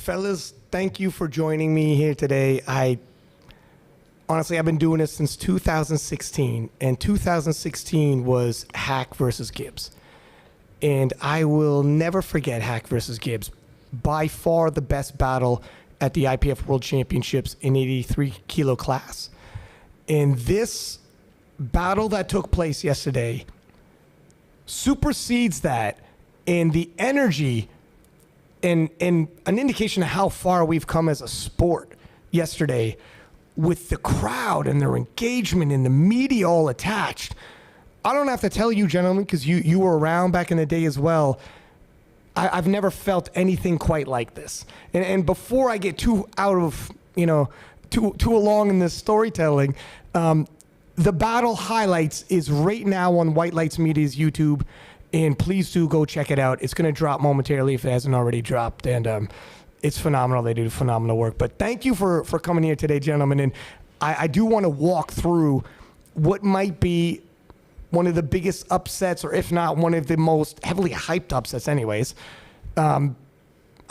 Fellas, thank you for joining me here today. Honestly, I've been doing this since 2016, and 2016 was Hack versus Gibbs. And I will never forget Hack versus Gibbs. By far the best battle at the IPF World Championships in 83 kilo class. And this battle that took place yesterday supersedes that, and the energy and an indication of how far we've come as a sport yesterday with the crowd and their engagement and the media all attached. I don't have to tell you, gentlemen, because you were around back in the day as well. I've never felt anything quite like this. And before I get too out of, too along in this storytelling, the battle highlights is right now on White Lights Media's YouTube, and please do go check it out. It's going to drop momentarily if it hasn't already dropped, and it's phenomenal. They do phenomenal work. But thank you for coming here today, gentlemen, and I do want to walk through what might be one of the biggest upsets, or if not one of the most heavily hyped upsets anyways. I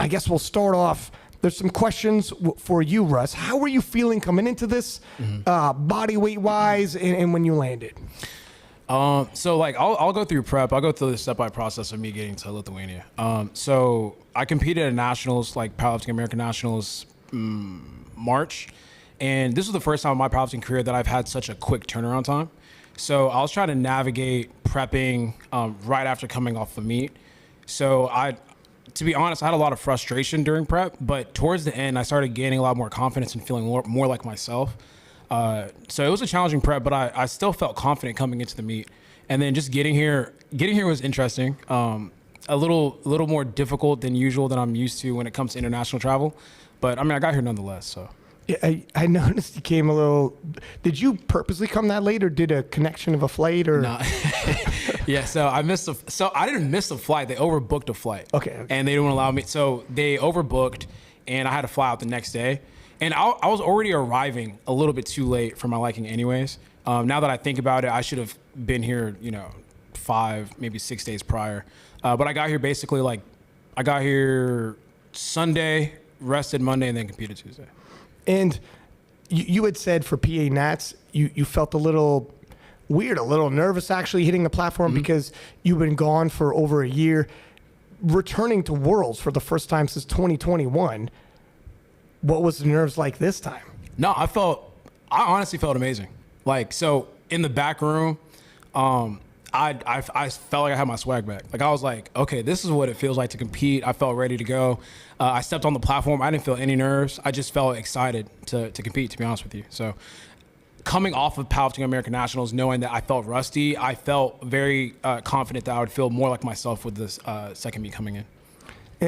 guess we'll start off. There's some questions for you, Russ. How were you feeling coming into this, body weight-wise, and when you landed? So like I'll go through prep. I'll go through the step-by process of me getting to Lithuania. So I competed at nationals, like Powerlifting American Nationals, March. And this was the first time in my powerlifting career that I've had such a quick turnaround time. So I was trying to navigate prepping right after coming off the meet. So to be honest, I had a lot of frustration during prep, but towards the end, I started gaining a lot more confidence and feeling more like myself. So it was a challenging prep, but I still felt confident coming into the meet. And then just getting here was interesting. A little more difficult than usual than I'm used to when it comes to international travel. But I mean, I got here nonetheless, so. Yeah, I noticed you came a little. Did you purposely come that late, or did a connection of a flight, or? No. Yeah, so I didn't miss the flight. They overbooked a flight. Okay. And they didn't allow me. So they overbooked, and I had to fly out the next day. And I was already arriving a little bit too late for my liking, anyways. Now that I think about it, I should have been here, 5, maybe 6 days prior. But I got here basically I got here Sunday, rested Monday, and then competed Tuesday. And you had said for PA Nats, you felt a little weird, a little nervous actually hitting the platform because you've been gone for over a year, returning to Worlds for the first time since 2021. What was the nerves like this time? No, I honestly felt amazing. So in the back room, I felt like I had my swag back. I was like, okay, this is what it feels like to compete. I felt ready to go. I stepped on the platform. I didn't feel any nerves. I just felt excited to compete, to be honest with you. So coming off of Powerlifting American Nationals, knowing that I felt rusty, I felt very confident that I would feel more like myself with this second meet coming in.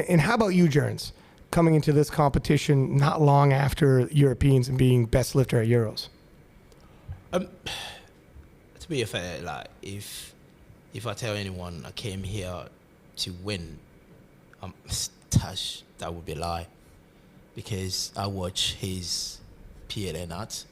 And how about you, Jurins, coming into this competition not long after Europeans and being best lifter at Euros? To be fair, if I tell anyone I came here to win, that would be a lie, because I watched his PLN ads.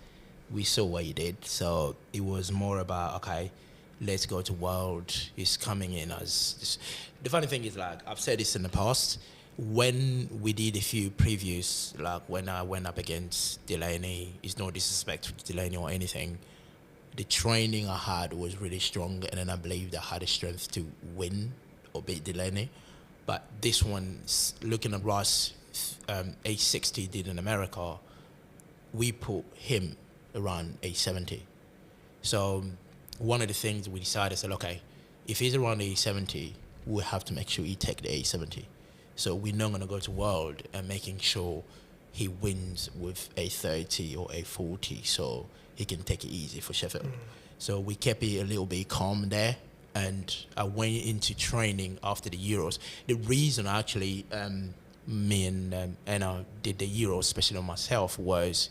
We saw what he did, so it was more about, okay, let's go to World. He's coming in as this. The funny thing is, I've said this in the past, when we did a few previews, when I went up against Delaney, it's no disrespect to Delaney or anything, the training I had was really strong, and then I believed I had the strength to win or beat Delaney. But this one, looking at Russ, 860 did in America, we put him around 870. So one of the things we decided, said, okay, if he's around 870, we'll have to make sure he take the 870. So we're not going to go to World and making sure he wins with 830 or 840, so he can take it easy for Sheffield. So we kept it a little bit calm there, and I went into training after the Euros. The reason actually me and Anna did the Euros, especially on myself, was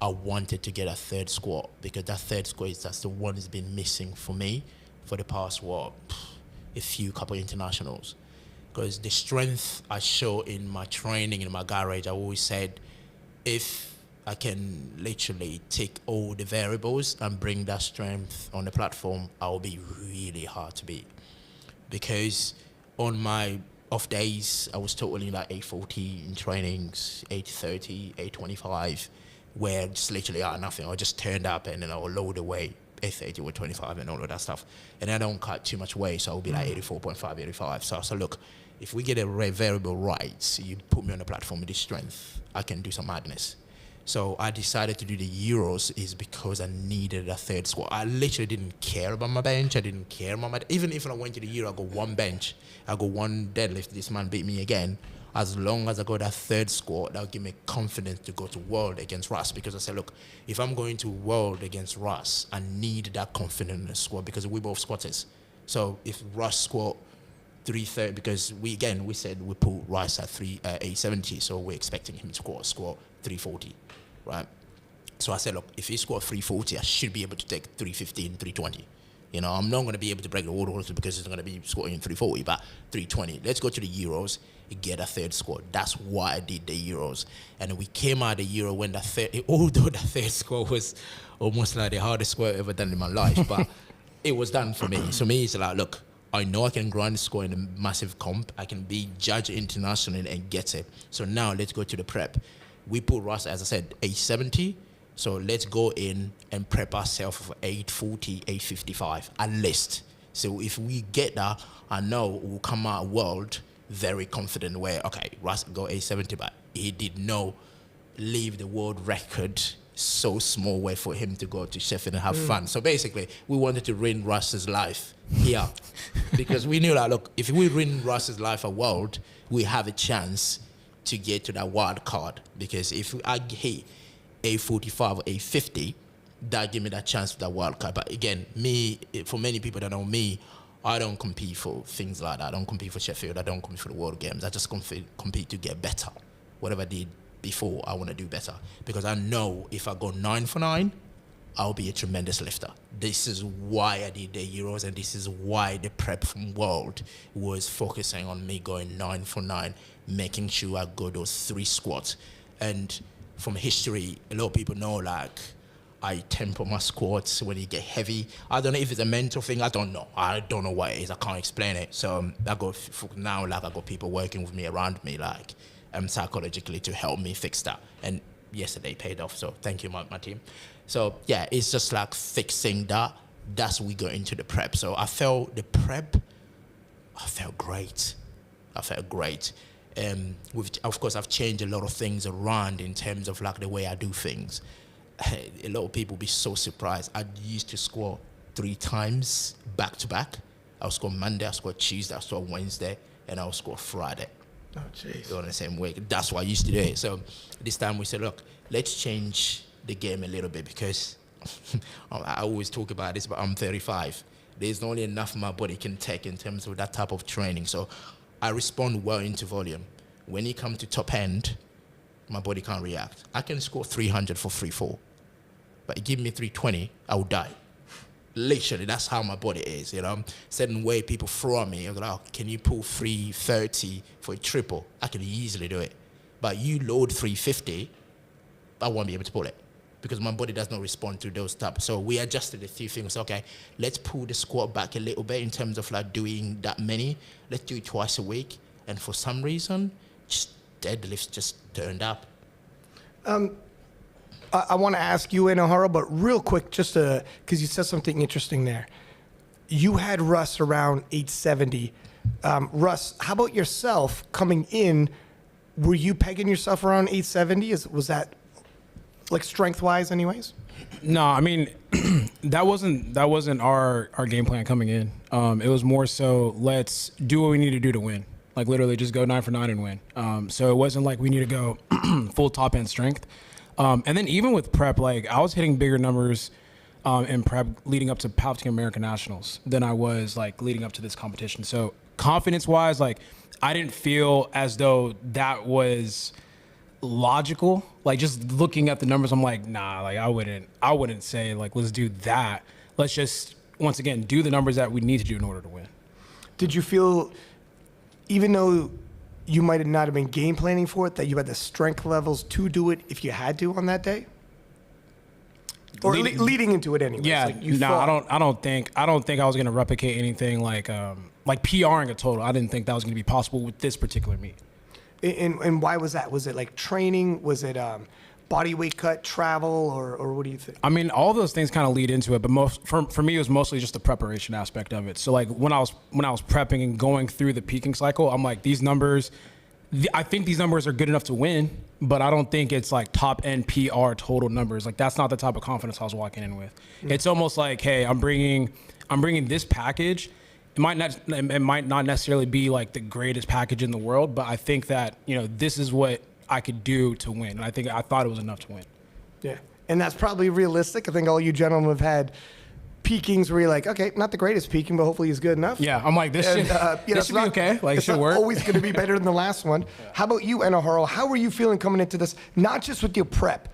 I wanted to get a third squat, because that third squat that's the one that's been missing for me for the past a couple internationals. Because the strength I show in my training, in my garage, I always said, if I can literally take all the variables and bring that strength on the platform, I'll be really hard to beat. Because on my off days, I was totally like 840 in trainings, 830, 825, where just literally nothing. I just turned up and then I would load away 830 with 25 and all of that stuff. And I don't cut too much weight, so I'll be like 84.5, 85. So I said, look, if we get a variable right, so you put me on the platform with this strength, I can do some madness. So I decided to do the Euros is because I needed a third squat. I literally didn't care about my bench. I didn't care about my... Even if I went to the Euro, I got one bench, I got one deadlift, this man beat me again. As long as I got that third squat, that'll give me confidence to go to World against Russ. Because I said, look, if I'm going to World against Russ, I need that confidence in the squat because we both squatters. So if Russ squat 330, because we said we put Russ at 870, so we're expecting him to squat 340, right? So I said, look, if he squat 340, I should be able to take 315, 320. You know, I'm not going to be able to break the world record because it's going to be squatting 340, but 320. Let's go to the Euros and get a third squat. That's why I did the Euros. And we came out of the Euro when although the third squat was almost like the hardest squat I've ever done in my life, but it was done for me. So me, it's like, look, I know I can grind the score in a massive comp. I can be judged internationally and get it. So now let's go to the prep. We put Russ, as I said, 870. So let's go in and prep ourselves for 840, 855 at least. So if we get that, I know we'll come out world very confident where, okay, Russ go 870, but he did not leave the world record so small way for him to go to Sheffield and have fun. So basically, we wanted to ruin Russ's life here because we knew that, look, if we ruin Russ's life at world, we have a chance to get to that wild card. Because if I hit 845 or 850, that give me that chance for that wild card. But again, for many people that know me, I don't compete for things like that. I don't compete for Sheffield. I don't compete for the World Games. I just compete to get better. Whatever I did before, I want to do better. Because I know if I go 9 for 9, I'll be a tremendous lifter. This is why I did the Euros, and this is why the prep from World was focusing on me going 9 for 9, making sure I go those 3 squats. And from history, a lot of people know, like, I temper my squats when you get heavy. I don't know if it's a mental thing. I don't know what it is. I can't explain it. So I got now, like, I got people working with me around me, like, psychologically to help me fix that. And yesterday paid off. So thank you, my team. So yeah, it's just like fixing that. That's we go into the prep. So I felt the prep. I felt great. Of course, I've changed a lot of things around in terms of like the way I do things. A lot of people be so surprised. I used to squat 3 times back to back. I'll squat Monday, I'll squat Tuesday, I'll squat Wednesday, and I'll squat Friday. Oh, jeez. On the same week. That's what I used to do it. So this time we said, look, let's change the game a little bit because I always talk about this, but I'm 35. There's only enough my body can take in terms of that type of training. So I respond well into volume. When it comes to top end, my body can't react. I can score 300 for 3-4, but give me 320, I will die. Literally, that's how my body is, you know. Certain way people throw at me, I'm like, oh, can you pull 330 for a triple? I can easily do it. But you load 350, I won't be able to pull it because my body does not respond to those types. So we adjusted a few things. Okay, let's pull the squat back a little bit in terms of like doing that many. Let's do it twice a week. And for some reason, just deadlifts just turned up. I want to ask you, Anahoro, but real quick, just because you said something interesting there. You had Russ around 870. Russ, how about yourself coming in? Were you pegging yourself around 870? Was that like strength-wise, anyways? No, I mean that wasn't our game plan coming in. It was more so let's do what we need to do to win. Like literally, just go 9 for 9 and win. So it wasn't like we need to go full top end strength. And then even with prep, like I was hitting bigger numbers in prep leading up to Powerlifting American Nationals than I was like leading up to this competition. So confidence-wise, like I didn't feel as though that was logical. Like just looking at the numbers, I'm like, nah, like I wouldn't say like let's do that. Let's just once again do the numbers that we need to do in order to win. Did you feel, even though you might not have been game planning for it, that you had the strength levels to do it if you had to on that day? Or leading into it anyway. Yeah, Like you no, thought. I don't think I was gonna replicate anything like PRing a total. I didn't think that was gonna be possible with this particular meet. And why was that? Was it like training? Was it body weight cut, travel, or what do you think? I mean, all those things kind of lead into it, but for me, it was mostly just the preparation aspect of it. So like when I was prepping and going through the peaking cycle, I'm like, these numbers, I think these numbers are good enough to win, but I don't think it's like top end PR total numbers. Like that's not the type of confidence I was walking in with. It's almost like, hey, I'm bringing this package. It might not necessarily be like the greatest package in the world, but I think that, you know, this is what I could do to win. And I thought it was enough to win. Yeah. And that's probably realistic. I think all you gentlemen have had peakings where you're like, okay, not the greatest peaking, but hopefully he's good enough. Yeah, I'm like, this should be okay. Like, it should work. Always going to be better than the last one. Yeah. How about you, Anahoro? How were you feeling coming into this? Not just with your prep,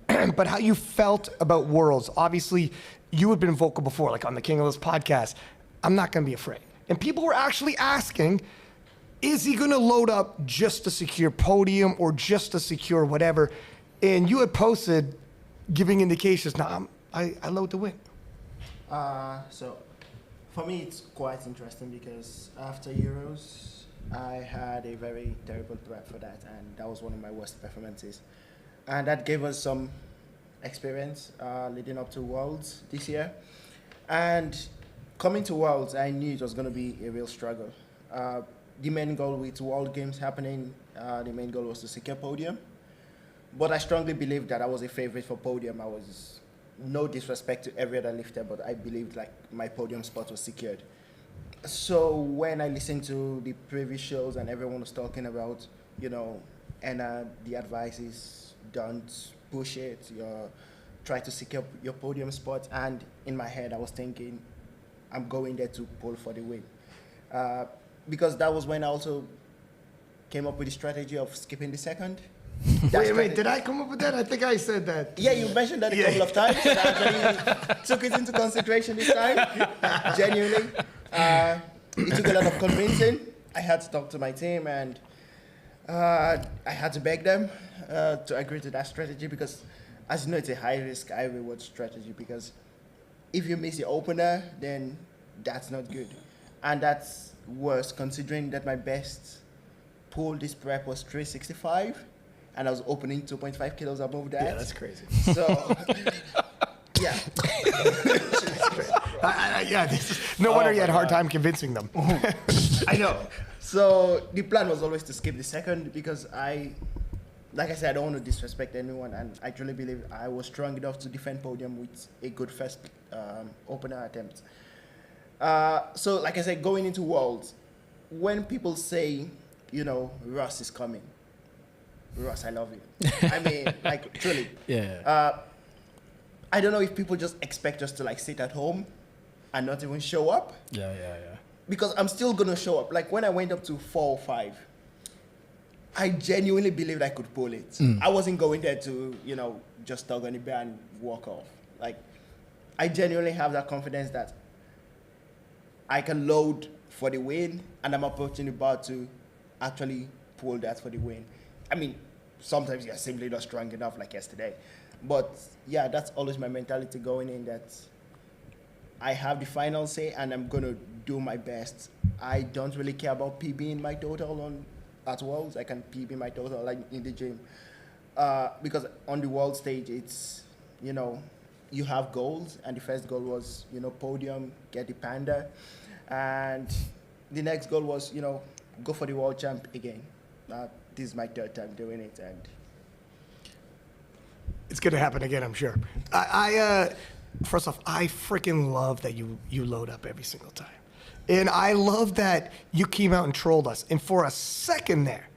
but how you felt about Worlds. Obviously, you had been vocal before, like on the King of This podcast. I'm not going to be afraid. And people were actually asking, is he going to load up just to secure podium or just to secure whatever? And you had posted giving indications, I load to win. So for me, it's quite interesting because after Euros, I had a very terrible prep for that, and that was one of my worst performances. And that gave us some experience leading up to Worlds this year. And coming to Worlds, I knew it was going to be a real struggle. The main goal with World Games happening, the main goal was to secure podium. But I strongly believed that I was a favorite for podium. I was, no disrespect to every other lifter, but I believed like my podium spot was secured. So when I listened to the previous shows and everyone was talking about, you know, and the advice is don't push it, try to secure your podium spot. And in my head, I was thinking, I'm going there to pull for the win. Because that was when I also came up with the strategy of skipping the second. Wait, did I come up with that? I think I said that. Yeah, you mentioned that a couple of times, and I actually took it into consideration this time, genuinely. It took a lot of convincing. I had to talk to my team, and I had to beg them to agree to that strategy because, as you know, it's a high-risk, high-reward strategy because if you miss your opener, then that's not good. And that's worse, considering that my best pull this prep was 365, and I was opening 2.5 kilos above that. Yeah, that's crazy. So, yeah. No wonder you had a hard time convincing them. I know. So the plan was always to skip the second because like I said, I don't want to disrespect anyone, and I truly believe I was strong enough to defend podium with a good first opener attempt. So like I said, going into Worlds, when people say, you know, Russ is coming, Russ, I love you. I mean, like, truly. Yeah. I don't know if people just expect us to, like, sit at home and not even show up. Yeah. Because I'm still going to show up. Like, when I went up to 4 or 5, I genuinely believed I could pull it. I wasn't going there to, you know, just tug on the bear and walk off. Like, I genuinely have that confidence that I can load for the win, and I'm approaching the bar to actually pull that for the win. I mean, sometimes you're simply not strong enough, like yesterday. But yeah, that's always my mentality going in, that I have the final say and I'm going to do my best. I don't really care about PBing my total at Worlds. I can PB my total like in the gym. Because on the world stage, it's, you know, you have goals, and the first goal was, you know, podium, get the panda. And the next goal was, you know, go for the world champ again. This is my 3rd time doing it, and It's going to happen again, I'm sure. First off, I freaking love that you load up every single time. And I love that you came out and trolled us. And for a second there,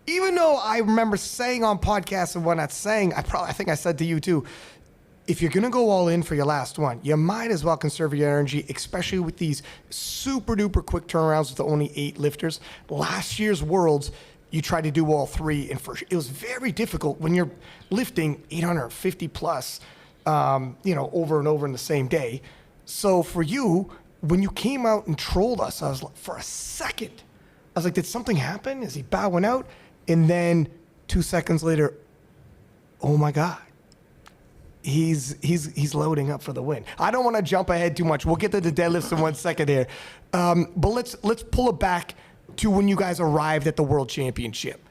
even though I remember saying on podcasts and whatnot, I think I said to you too, if you're going to go all in for your last one, you might as well conserve your energy, especially with these super duper quick turnarounds with only 8 lifters. Last year's Worlds, you tried to do all 3, and it was very difficult when you're lifting 850 plus, over and over in the same day. So for you, when you came out and trolled us, I was like, for a second, I was like, did something happen? Is he bowing out? And then 2 seconds later, oh my God. he's loading up for the win. I don't want to jump ahead too much. We'll get to the deadlifts in 1 second here. But let's pull it back to when you guys arrived at the World Championship.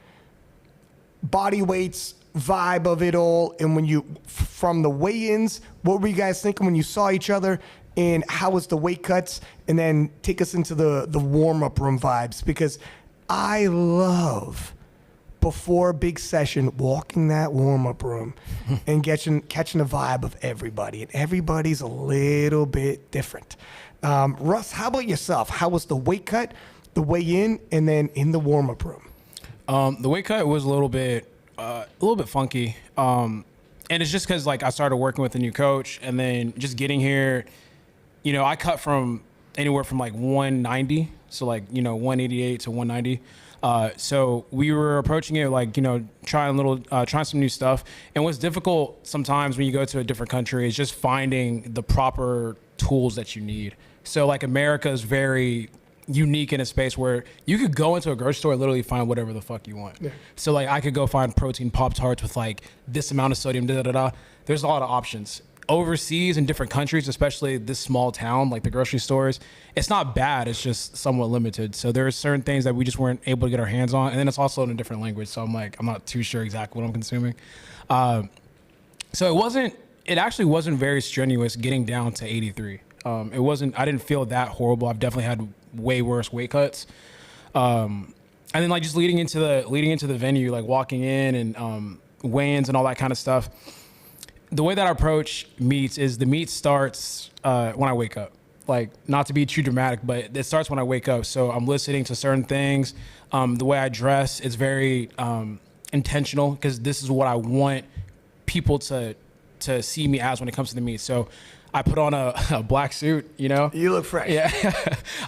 Body weights, vibe of it all, and when you, from the weigh-ins, what were you guys thinking when you saw each other, and how was the weight cuts? And then take us into the warm-up room vibes, because I love, before a big session, walking that warm-up room and catching the vibe of everybody, and everybody's a little bit different. Russ, how about yourself? How was the weight cut, the weigh-in, and then in the warm-up room? The weight cut was a little bit funky. And it's just because like I started working with a new coach, and then just getting here, you know, I cut from anywhere from like 190, so like, you know, 188 to 190. So we were approaching it like, you know, trying some new stuff. And what's difficult sometimes when you go to a different country is just finding the proper tools that you need. So like America is very unique in a space where you could go into a grocery store and literally find whatever the fuck you want. Yeah. So like I could go find protein Pop-Tarts with like this amount of sodium, There's a lot of options. Overseas in different countries, especially this small town, like the grocery stores, it's not bad, it's just somewhat limited. So there are certain things that we just weren't able to get our hands on. And then it's also in a different language. So I'm not too sure exactly what I'm consuming. So it actually wasn't very strenuous getting down to 83. I didn't feel that horrible. I've definitely had way worse weight cuts. And then like just leading into the venue, like walking in and weigh-ins and all that kind of stuff. The way that I approach meets is the meet starts when I wake up. Like, not to be too dramatic, but it starts when I wake up. So I'm listening to certain things. The way I dress is very intentional, because this is what I want people to see me as when it comes to the meet. So I put on a black suit, you know? You look fresh. Yeah.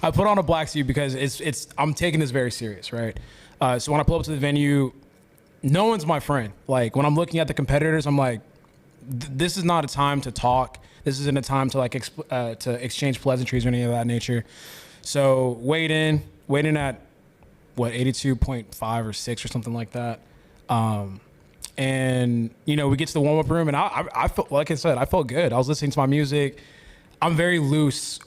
I put on a black suit because I'm taking this very serious, right? So when I pull up to the venue, no one's my friend. Like, when I'm looking at the competitors, I'm like, this is not a time to talk. This isn't a time to to exchange pleasantries or any of that nature. So weighed in at what, 82.5 or 6 or something like that. And you know, we get to the warm-up room, and I felt, like I said, I felt good. I was listening to my music. I'm very loose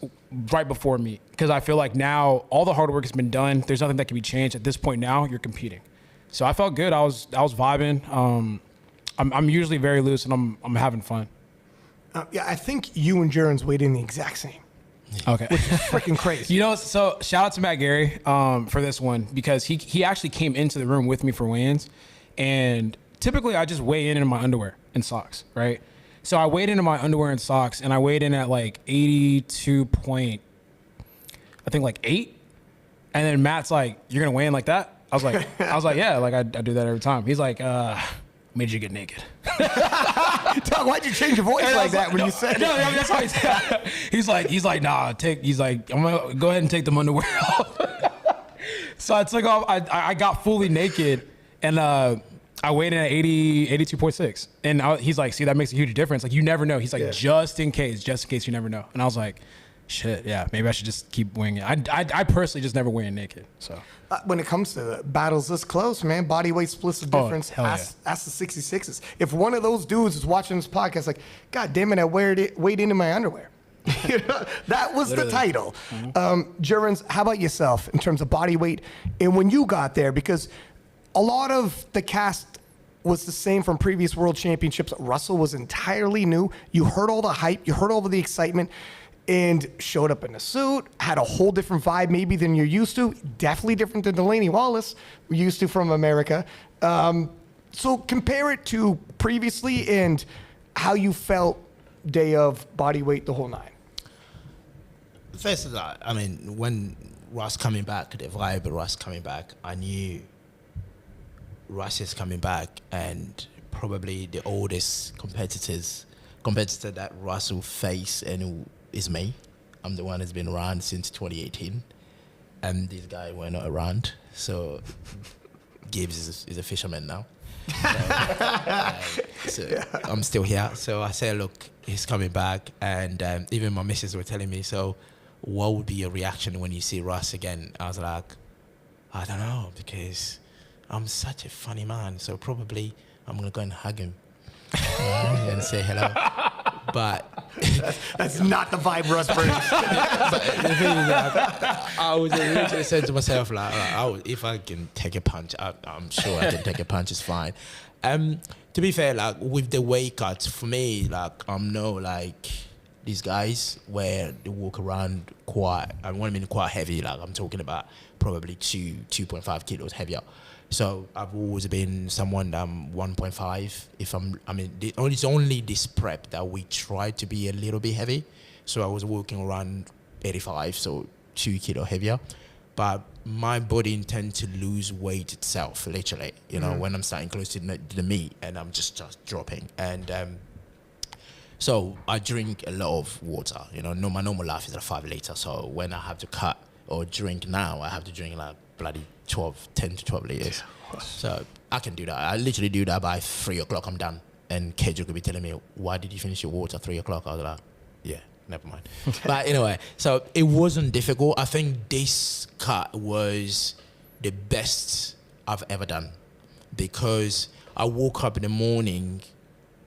right before meet, because I feel like now all the hard work has been done. There's nothing that can be changed at this point. Now you're competing. So I felt good. I was vibing. I'm usually very loose, and I'm having fun. Yeah, I think you and Jurins weighed in the exact same. Okay. Which is freaking crazy. You know, so shout out to Matt Gary for this one, because he actually came into the room with me for weigh-ins, and typically I just weigh in my underwear and socks, right? So I weighed in my underwear and socks, and I weighed in at like 82 point, I think like 8, and then Matt's like, "You're gonna weigh in like that?" I was like, "Yeah, like I do that every time." He's like, "Made you get naked." Dog, why'd you change your voice like that when you said it? No, that's how he said. He's like, "Nah, I'm gonna go ahead and take them underwear off." So I took off. I got fully naked, and I weighed in at 82.6. And he's like, "See, that makes a huge difference. Like, you never know." He's like, just in case, you never know. And I was like, shit, yeah, maybe I should just keep weighing it. I personally just never weigh in naked. So when it comes to battles this close, man, body weight splits the difference. Ask the 66s. If one of those dudes is watching this podcast, like, God damn it, I weighed into my underwear. You know, that was the title. Jurins, how about yourself in terms of body weight? And when you got there, because a lot of the cast was the same from previous world championships. Russell was entirely new. You heard all the hype, you heard all of the excitement, and showed up in a suit, had a whole different vibe maybe than you're used to. Definitely different than Delaney Wallace we're used to from America. So compare it to previously and how you felt day of, body weight, the whole nine. First of all, I mean, when Russ coming back, the vibe of Russ coming back, I knew Russ is coming back, and probably the oldest competitor that Russ will face and is me. I'm the one that's been around since 2018, and this guy were not around. So Gibbs is a fisherman now. So I'm still here. So I said, look, he's coming back, and even my missus were telling me, so what would be your reaction when you see Russ again? I was like, I don't know, because I'm such a funny man, so probably I'm gonna go and hug him. and say hello. But That's not the vibe Russ brings. but the thing is that I was literally saying to myself, like, if I can take a punch, I'm sure I can take a punch. It's fine. To be fair, like with the weight cuts, for me, like I'm no like these guys where they walk around quite. I mean quite heavy. Like I'm talking about probably 2.5 kilos heavier. So I've always been someone that I'm 1.5. It's only this prep that we try to be a little bit heavy. So I was walking around 85, so 2 kilo heavier. But my body intends to lose weight itself, literally. You know, when I'm starting close to the meat and I'm just dropping. And so I drink a lot of water. You know, my normal life is like 5 liters. So when I have to cut or drink now, I have to drink like bloody 10 to 12 liters. So I can do that. I literally do that by 3 o'clock. I'm done. And Kejo could be telling me, why did you finish your water at 3 o'clock? I was like, yeah, never mind. But anyway, so it wasn't difficult. I think this cut was the best I've ever done because I woke up in the morning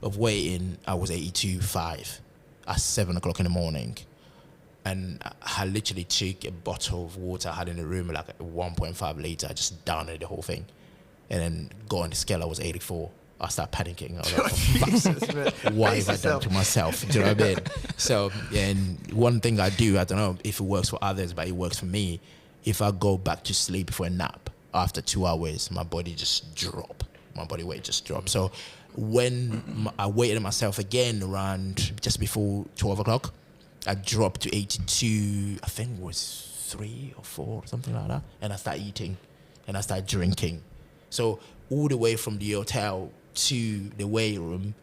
of weighing, I was 82.5 at 7 o'clock in the morning. And I literally took a bottle of water I had in the room, like a 1.5 liter. I just downed the whole thing. And then got on the scale, I was 84. I started panicking. I was like, oh, fuck, why have I done to myself? Do you know what I mean? So, and one thing I do, I don't know if it works for others, but it works for me. If I go back to sleep for a nap, after 2 hours, my body just drop. My body weight just dropped. So when I weighed myself again around just before 12 o'clock, I dropped to 82, I think it was 3 or 4, something like that. And I started eating and I started drinking. So all the way from the hotel to the weight room,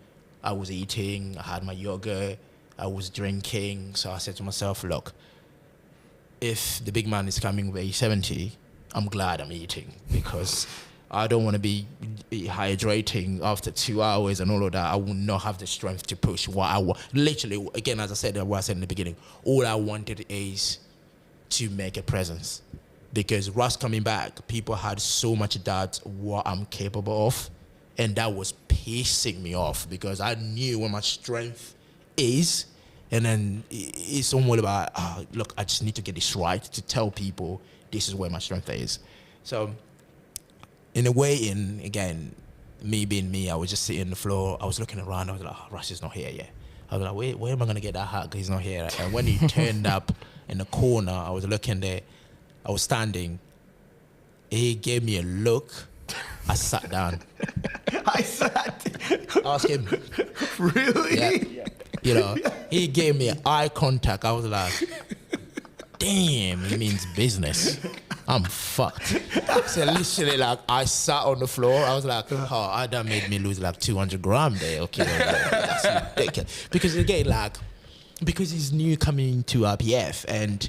I was eating, I had my yogurt, I was drinking. So I said to myself, look, if the big man is coming with 70, I'm glad I'm eating because I don't want to be hydrating after 2 hours and all of that. I will not have the strength to push what I want. Literally, again, as I said, what I said in the beginning, all I wanted is to make a presence. Because Russ coming back, people had so much doubt what I'm capable of. And that was pissing me off because I knew what my strength is. And then it's almost about, look, I just need to get this right to tell people this is where my strength is. So in a way, again, me being me, I was just sitting on the floor. I was looking around. I was like, Russ is not here yet. I was like, where am I going to get that hat? Because he's not here. And when he turned up in the corner, I was looking there. I was standing. He gave me a look. I sat down. Ask him. Really? Yeah. You know, he gave me eye contact. I was like, damn, he means business. I'm fucked. So literally, like, I sat on the floor. I was like, oh, that made me lose like 200 grams there. Okay, that's ridiculous. Because again, like, because he's new coming to IPF, and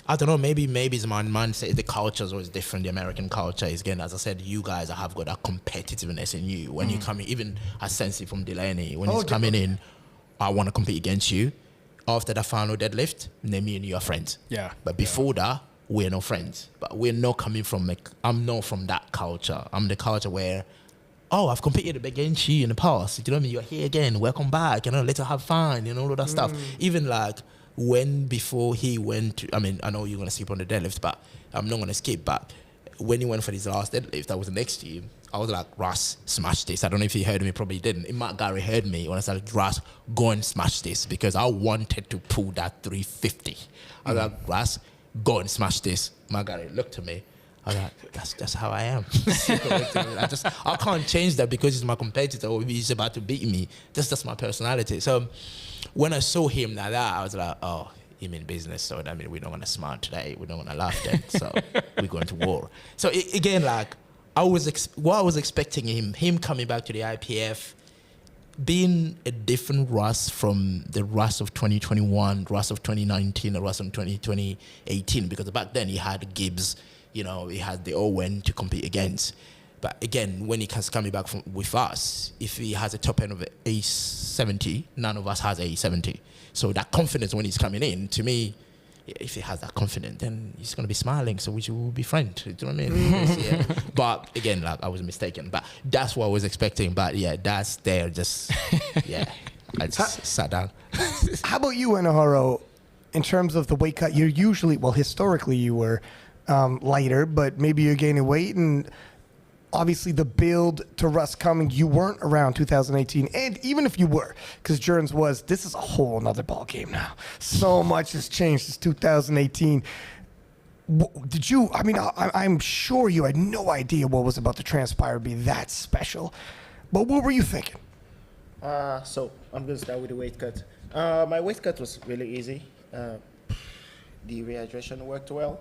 I don't know, maybe it's my mindset. The culture is always different. The American culture is, again, as I said, you guys have got that competitiveness in you. When you come in, even Assein from Delaney, when he's coming in, I want to compete against you. After the final deadlift, then me and you are friends. Yeah. But before that, we're no friends. But we're not coming from, I'm not from that culture. I'm the culture where, I've competed against you in the past. You know what I mean? You're here again. Welcome back. You know, let's have fun. You know, all of that stuff. Even like before he went to, I mean, I know you're going to skip on the deadlift, but I'm not going to skip. But when he went for his last deadlift, I was next to him. I was like, Russ, smash this. I don't know if he heard me, probably didn't. Matt Gary heard me when I said, Russ, go and smash this, because I wanted to pull that 350. I was like, Russ, go and smash this. Matt Gary looked at me. I was like, that's how I am. I can't change that because he's my competitor or he's about to beat me. That's my personality. So when I saw him like that, I was like, he mean business. So that means we're not going to smile today. We're not going to laugh then. So we're going to war. So again, like, I was expecting him coming back to the IPF, being a different Russ from the Russ of 2021, Russ of 2019, the Russ of 2018, because back then he had Gibbs, you know, he had the Owen to compete against. But again, when he comes coming back with us, if he has a top end of A70, none of us has A70. So that confidence when he's coming in, to me, if he has that confidence, then he's gonna be smiling. So we will be friends. Do you know what I mean? Because, yeah. But again, like I was mistaken. But that's what I was expecting. But yeah, that's there. Just yeah, I just sat down. How about you, Anahoro? In terms of the weight cut, you're usually, well, historically you were lighter, but maybe you're gaining weight, and obviously the build to Russ coming, you weren't around 2018, and even if you were, because Jurins was, this is a whole nother ball game now. So much has changed since 2018. Did you, I mean, I'm sure you had no idea what was about to transpire be that special, but what were you thinking? So I'm going to start with the weight cut. My weight cut was really easy. The rehydration worked well.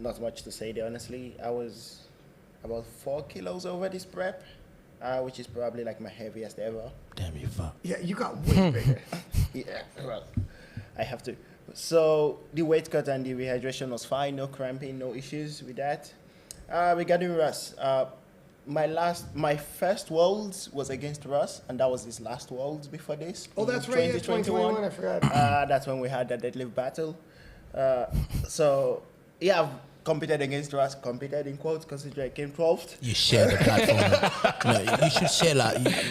Not much to say there, honestly. I was about 4 kilos over this prep, which is probably like my heaviest ever. Damn, you fuck. Yeah, you got way bigger. Yeah, well, I have to. So the weight cut and the rehydration was fine. No cramping, no issues with that. Regarding Russ, my first Worlds was against Russ, and that was his last Worlds before this. Oh, that's right, yeah, 2021, I forgot. That's when we had the deadlift battle. So, yeah, I've competed against Russ, competed in quotes, considering I came 12th. You shared the platform. No, you should share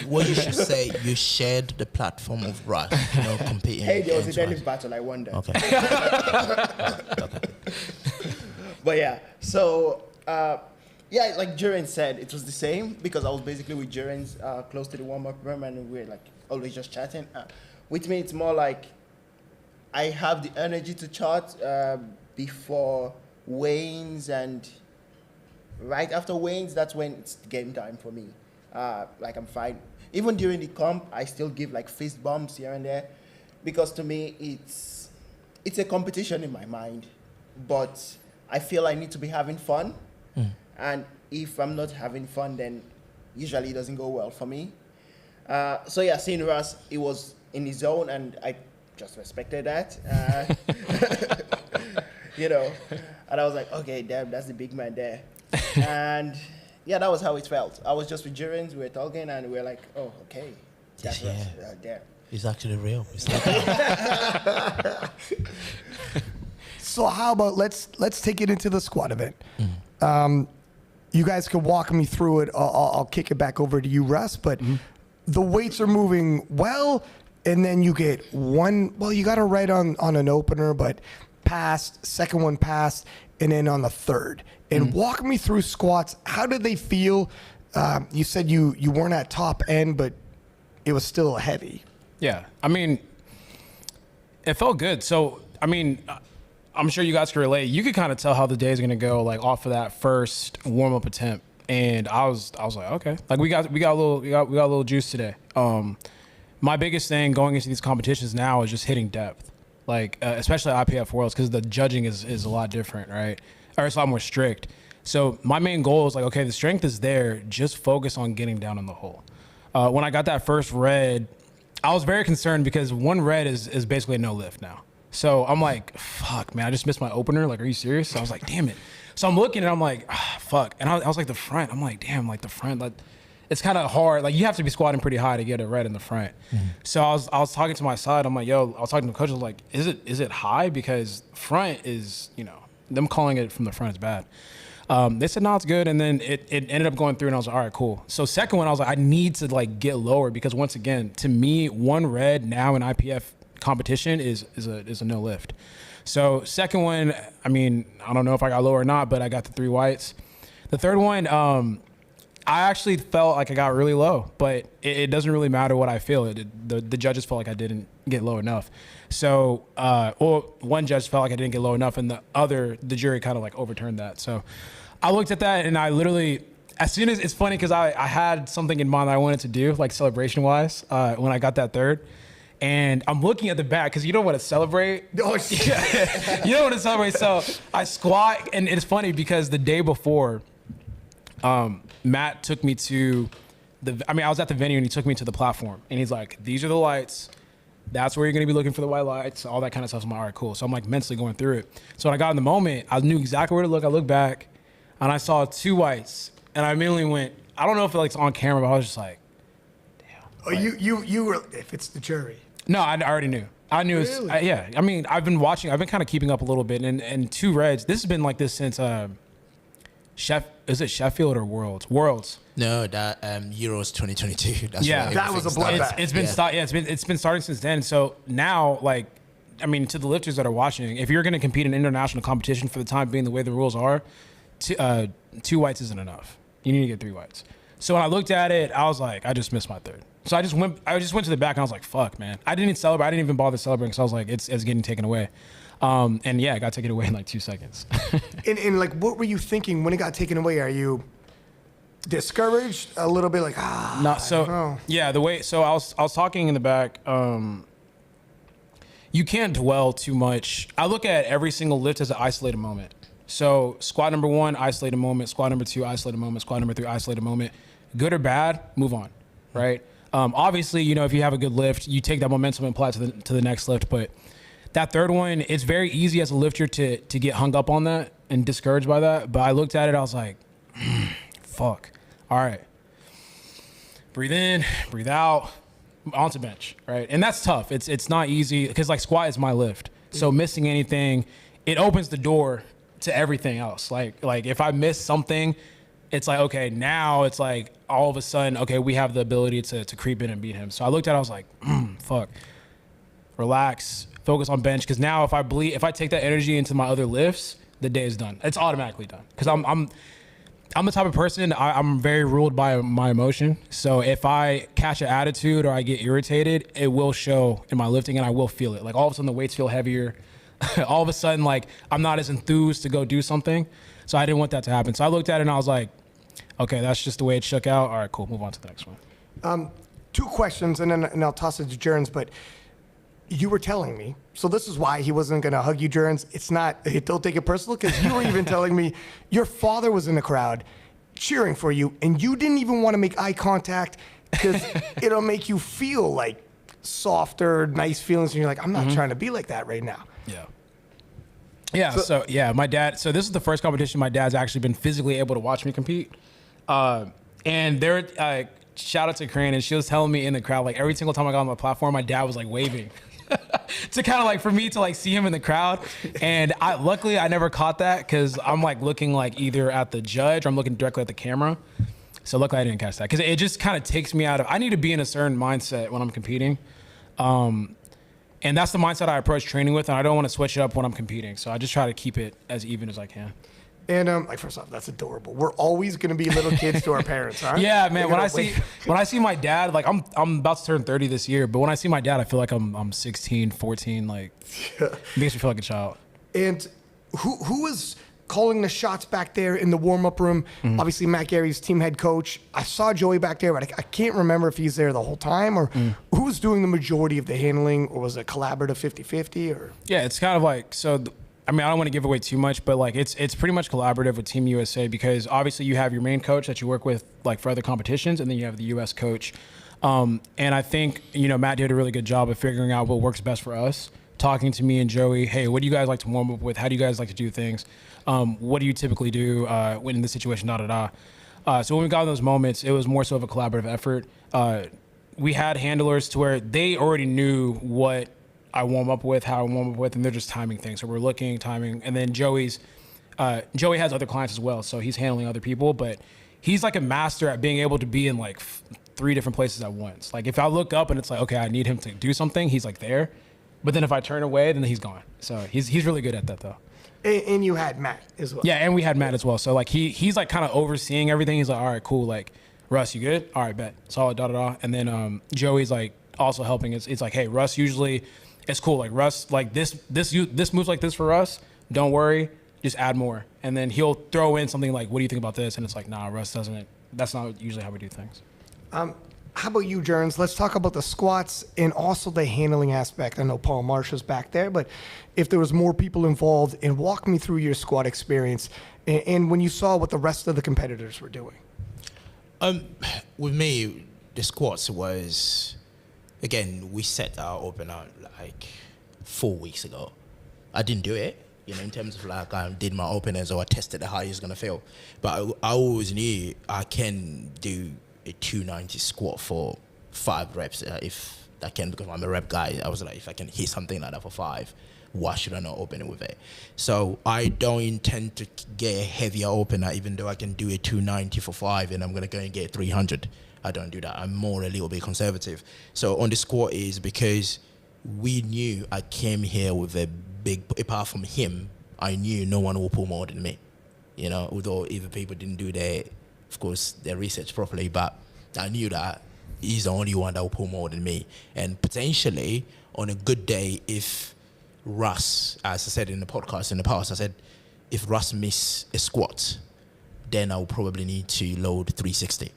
what you should say. You shared the platform of Russ. Competing. Hey, there was a against deadlift battle, I won that. Okay. But yeah, so yeah, like Jurins said, it was the same because I was basically with Jurins close to the warm-up room, and we were like always just chatting. With me, it's more like I have the energy to chat before weigh-ins, and right after weigh-ins, that's when it's game time for me. Like I'm fine. Even during the comp, I still give like fist bumps here and there, because to me it's a competition in my mind, but I feel I need to be having fun. And if I'm not having fun, then usually it doesn't go well for me. So yeah, seeing Russ, it was in his zone, and I just respected that. And I was like, okay, damn, that's the big man there. And yeah, that was how it felt. I was just with Jurins, we were talking, and we were like, oh, okay, that's Russ, damn. He's actually real. So how about let's take it into the squad event. You guys can walk me through it. I'll kick it back over to you, Russ. But the weights are moving well, and then you get one. Well, you got a right on an opener, but passed, second one passed, and then on the third. And walk me through squats. How did they feel? You said you weren't at top end, but it was still heavy. Yeah, I mean, it felt good. So, I mean, I'm sure you guys can relate. You could kind of tell how the day is going to go, like off of that first warm up attempt. And I was like, okay, like we got a little juice today. My biggest thing going into these competitions now is just hitting depth, like especially IPF Worlds, because the judging is a lot different, right? Or it's a lot more strict. So my main goal is like, okay, the strength is there. Just focus on getting down in the hole. When I got that first red, I was very concerned because one red is basically a no lift now. So I'm like, fuck, man, I just missed my opener. Like, are you serious? So I was like, damn it. So I'm looking and I'm like, fuck. And I was like, the front. I'm like, damn, like the front, like it's kind of hard. Like you have to be squatting pretty high to get a red in the front. So I was talking to my side. I'm like, yo, I was talking to the coach. I was like, is it high? Because front is, them calling it from the front is bad. They said, no, it's good. And then it ended up going through and I was like, all right, cool. So second one, I was like, I need to like get lower because once again, to me, one red now in IPF competition is a no lift. So second one, I mean, I don't know if I got low or not, but I got the 3 whites. The third one, I actually felt like I got really low, but it doesn't really matter what I feel. The judges felt like I didn't get low enough. So, one judge felt like I didn't get low enough, and the jury kind of like overturned that. So I looked at that and I literally, as soon as, it's funny because I had something in mind that I wanted to do, like celebration wise, when I got that third. And I'm looking at the back because you don't want to celebrate. Oh, shit. You don't want to celebrate. So I squat, and it's funny because the day before, Matt took me to I was at the venue and he took me to the platform. And he's like, these are the lights. That's where you're going to be looking for the white lights, all that kind of stuff. So I'm like, all right, cool. So I'm like mentally going through it. So when I got in the moment, I knew exactly where to look. I looked back and I saw 2 whites. And I immediately went, I don't know if it's on camera, but I was just like, damn. Oh, you were, if it's the jury. No, I already knew. I knew Really? yeah. I mean, I've been kind of keeping up a little bit, and two Reds. This has been like this since is it Sheffield or Worlds? No, that Euros 2022. That's Yeah. where That was a everything started. bloodbath. It's been starting since then. So now, like, I mean, to the lifters that are watching, if you're going to compete in international competition for the time being, the way the rules are, two whites isn't enough. You need to get 3 whites. So when I looked at it, I was like, I just missed my third. So I just went to the back and I was like, fuck, man. I didn't even celebrate. I didn't even bother celebrating because I was like, it's getting taken away. And yeah, it got taken away in like 2 seconds. And like, what were you thinking when it got taken away? Are you discouraged a little bit? Like, No, I don't know. yeah, so I was talking in the back. You can't dwell too much. I look at every single lift as an isolated moment. So squat number 1, isolated moment. Squat number 2, isolated moment. Squat number 3, isolated moment. Good or bad, move on, right? Obviously, you know, if you have a good lift, you take that momentum and apply it to the next lift. But that third one, it's very easy as a lifter to get hung up on that and discouraged by that. But I looked at it, I was like, fuck. All right. Breathe in, breathe out, onto bench, right? And that's tough. It's not easy because like squat is my lift. So missing anything, it opens the door to everything else. Like if I miss something, it's like, okay, now it's like all of a sudden, okay, we have the ability to creep in and beat him. So I looked at it, I was like, fuck. Relax, focus on bench. Because now if I take that energy into my other lifts, the day is done. It's automatically done. Because I'm the type of person, I'm very ruled by my emotion. So if I catch an attitude or I get irritated, it will show in my lifting and I will feel it. Like all of a sudden the weights feel heavier. All of a sudden, like I'm not as enthused to go do something. So I didn't want that to happen. So I looked at it and I was like, okay, that's just the way it shook out. All right, cool, move on to the next one. 2 questions, and I'll toss it to Jurins, but you were telling me, so this is why he wasn't going to hug you, Jurins. It's not, don't take it personal, because you were even telling me your father was in the crowd cheering for you, and you didn't even want to make eye contact because it'll make you feel like softer, nice feelings, and you're like, I'm not trying to be like that right now. Yeah. Yeah, so my dad, so this is the first competition my dad's actually been physically able to watch me compete. And there, shout out to Corinne, and she was telling me in the crowd, like every single time I got on the platform, my dad was like waving to kind of like for me to like see him in the crowd. And luckily I never caught that because I'm like looking like either at the judge or I'm looking directly at the camera. So luckily I didn't catch that because it just kind of takes me out of, I need to be in a certain mindset when I'm competing. And that's the mindset I approach training with, and I don't want to switch it up when I'm competing. So I just try to keep it as even as I can. And like first off, that's adorable. We're always going to be little kids to our parents, aren't we? Yeah, man. When I see my dad, like I'm about to turn 30 this year, but when I see my dad, I feel like I'm 16, 14. Like it makes me feel like a child. And who was calling the shots back there in the warm-up room? Obviously, Matt Gary's team head coach. I saw Joey back there, but I can't remember if he's there the whole time or who was doing the majority of the handling, or was it collaborative 50-50? Or Yeah, it's kind of like I mean, I don't want to give away too much, but like it's pretty much collaborative with Team USA because obviously you have your main coach that you work with like for other competitions, and then you have the US coach. And I think, you know, Matt did a really good job of figuring out what works best for us. Talking to me and Joey, hey, what do you guys like to warm up with? How do you guys like to do things? What do you typically do when in this situation, So when we got in those moments, it was more so of a collaborative effort. We had handlers to where they already knew what I warm up with, how I warm up with, and they're just timing things. So we're looking, timing, and then Joey has other clients as well, so he's handling other people, but he's like a master at being able to be in like 3 different places at once. Like if I look up and it's like, okay, I need him to do something, he's like there. But then if I turn away, then he's gone. So he's really good at that though. and you had Matt as well. Yeah, and we had Matt as well. So like he's like kind of overseeing everything. He's like, all right, cool. Like, Russ, you good? All right, bet. Solid, da. And then Joey's like also helping. It's like, hey, Russ usually, it's cool. Like Russ, like this moves like this for Russ. Don't worry, just add more. And then he'll throw in something like, what do you think about this? And it's like, nah, Russ doesn't. That's not usually how we do things. How about you, Jurins? Let's talk about the squats and also the handling aspect. I know Paul Marshall's back there, but if there was more people involved, and walk me through your squat experience and when you saw what the rest of the competitors were doing. With me, the squats was, again, we set our opener like 4 weeks ago. I didn't do it, you know, in terms of like I did my openers or I tested how it's gonna feel. But I always knew I can do a 290 squat for 5 reps if I can, because I'm a rep guy. I was like, if I can hit something like that for 5, why should I not open it with it? So I don't intend to get a heavier opener, even though I can do a 290 for 5 and I'm going to go and get 300. I don't do that. I'm more a little bit conservative. So on the squat is because we knew I came here with a big, apart from him, I knew no one will pull more than me. You know, although even people didn't do of course, their research properly, but I knew that he's the only one that will pull more than me. And potentially, on a good day, if Russ, as I said in the podcast in the past, I said, if Russ miss a squat, then I'll probably need to load 360,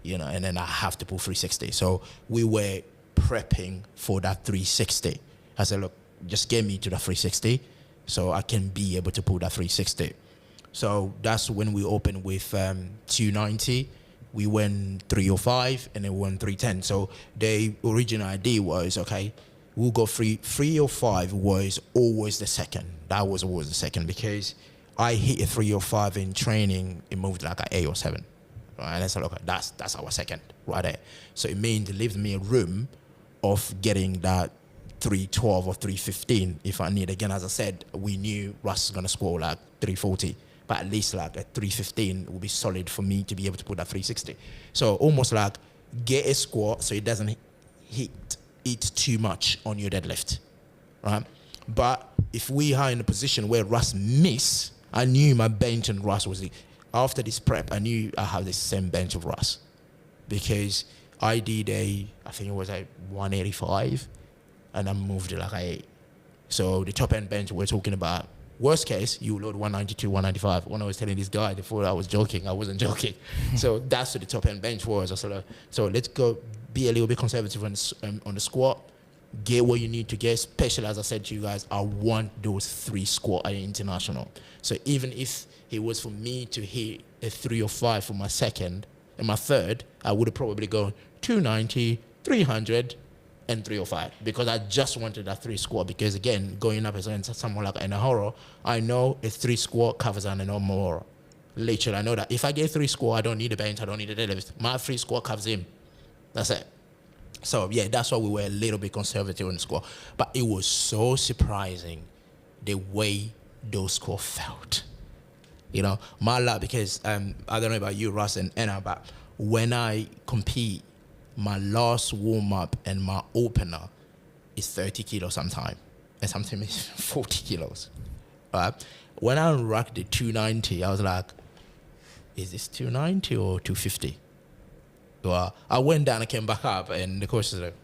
you know, and then I have to pull 360. So we were prepping for that 360. I said, look, just get me to the 360 so I can be able to pull that 360. So that's when we opened with 290. We went 305 and then we went 310. So the original idea was, okay, we'll go 305 was always the second. That was always the second, because I hit a 305 in training, it moved like an 8 or 7. Right? And I said, okay, that's our second right there. So it means it leaves me a room of getting that 312 or 315 if I need. Again, as I said, we knew Russ was going to score like 340. But at least like a 315 will be solid for me to be able to put that 360. So almost like get a squat so it doesn't hit it too much on your deadlift, right? But if we are in a position where Russ miss, I knew my bench and Russ was after this prep, I knew I have the same bench of Russ, because I did I think it was like 185 and I moved it like 8. So the top end bench we're talking about, worst case, you load 192, 195. When I was telling this guy before, I was joking. I wasn't joking. So that's what the top end bench was. So let's go be a little bit conservative on the squat. Get what you need to get. Especially, as I said to you guys, I want those 3 squat at international. So even if it was for me to hit a 305 for my second and my third, I would have probably gone 290, 300, and 305, because I just wanted that 3 squat. Because again, going up against someone like Anahoro, I know a 3 squat covers Anahoro. Literally, I know that if I get 3 squat, I don't need a bench, I don't need a deadlift. My 3 squat covers him. That's it. So yeah, that's why we were a little bit conservative on the squat. But it was so surprising the way those squats felt. You know, my luck, because I don't know about you, Russ and Anna, but when I compete, my last warm-up and my opener is 30 kilos sometimes, and sometimes it's 40 kilos. Right? When I racked the 290, I was like, is this 290 or 250? So I went down and came back up, and the coach was like,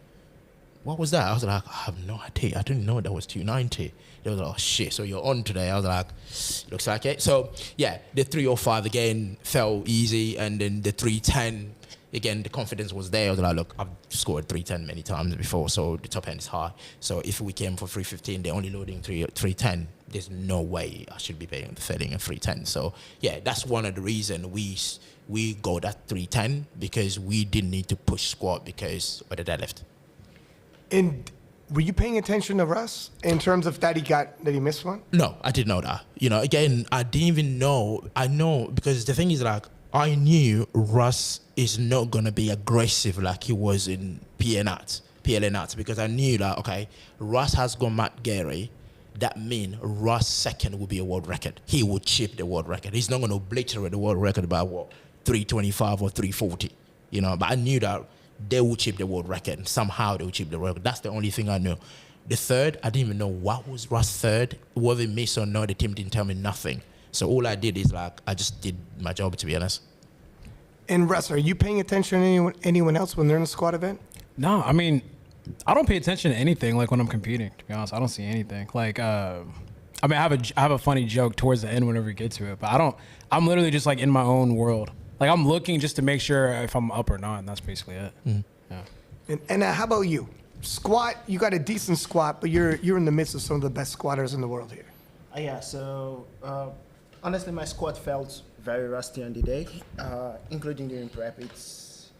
what was that? I was like, I have no idea. I didn't know that was 290. They was like, oh shit, so you're on today. I was like, looks like it. So yeah, the 305 again felt easy, and then the 310, again, the confidence was there. I was like, look, I've scored 310 many times before, so the top end is high. So if we came for 315, they're only loading 310. There's no way I should be failing at 310. So yeah, that's one of the reasons we go that 310, because we didn't need to push squat because of the deadlift. And were you paying attention to Russ in terms of that he missed one? No, I didn't know that. You know, again, I didn't even know. I know, because the thing is, like, I knew Russ is not going to be aggressive like he was in PLN, because I knew that, okay, Russ has got Matt Gary. That means Russ' second will be a world record. He will chip the world record. He's not going to obliterate the world record by 325 or 340, you know. But I knew that they will chip the world record. Somehow they will chip the world record. That's the only thing I knew. The third, I didn't even know what was Russ' third. Whether it missed or not, the team didn't tell me nothing. So all I did is, like, I just did my job, to be honest. And Russ, are you paying attention to anyone else when they're in a squat event? No, I mean, I don't pay attention to anything, like, when I'm competing, to be honest. I don't see anything. Like, I mean, I have a funny joke towards the end whenever we get to it, but I'm literally just, like, in my own world. Like, I'm looking just to make sure if I'm up or not, and that's basically it. Mm-hmm. Yeah. And how about you? Squat, you got a decent squat, but you're in the midst of some of the best squatters in the world here. Yeah, so honestly, my squat felt very rusty on the day, including during prep. It's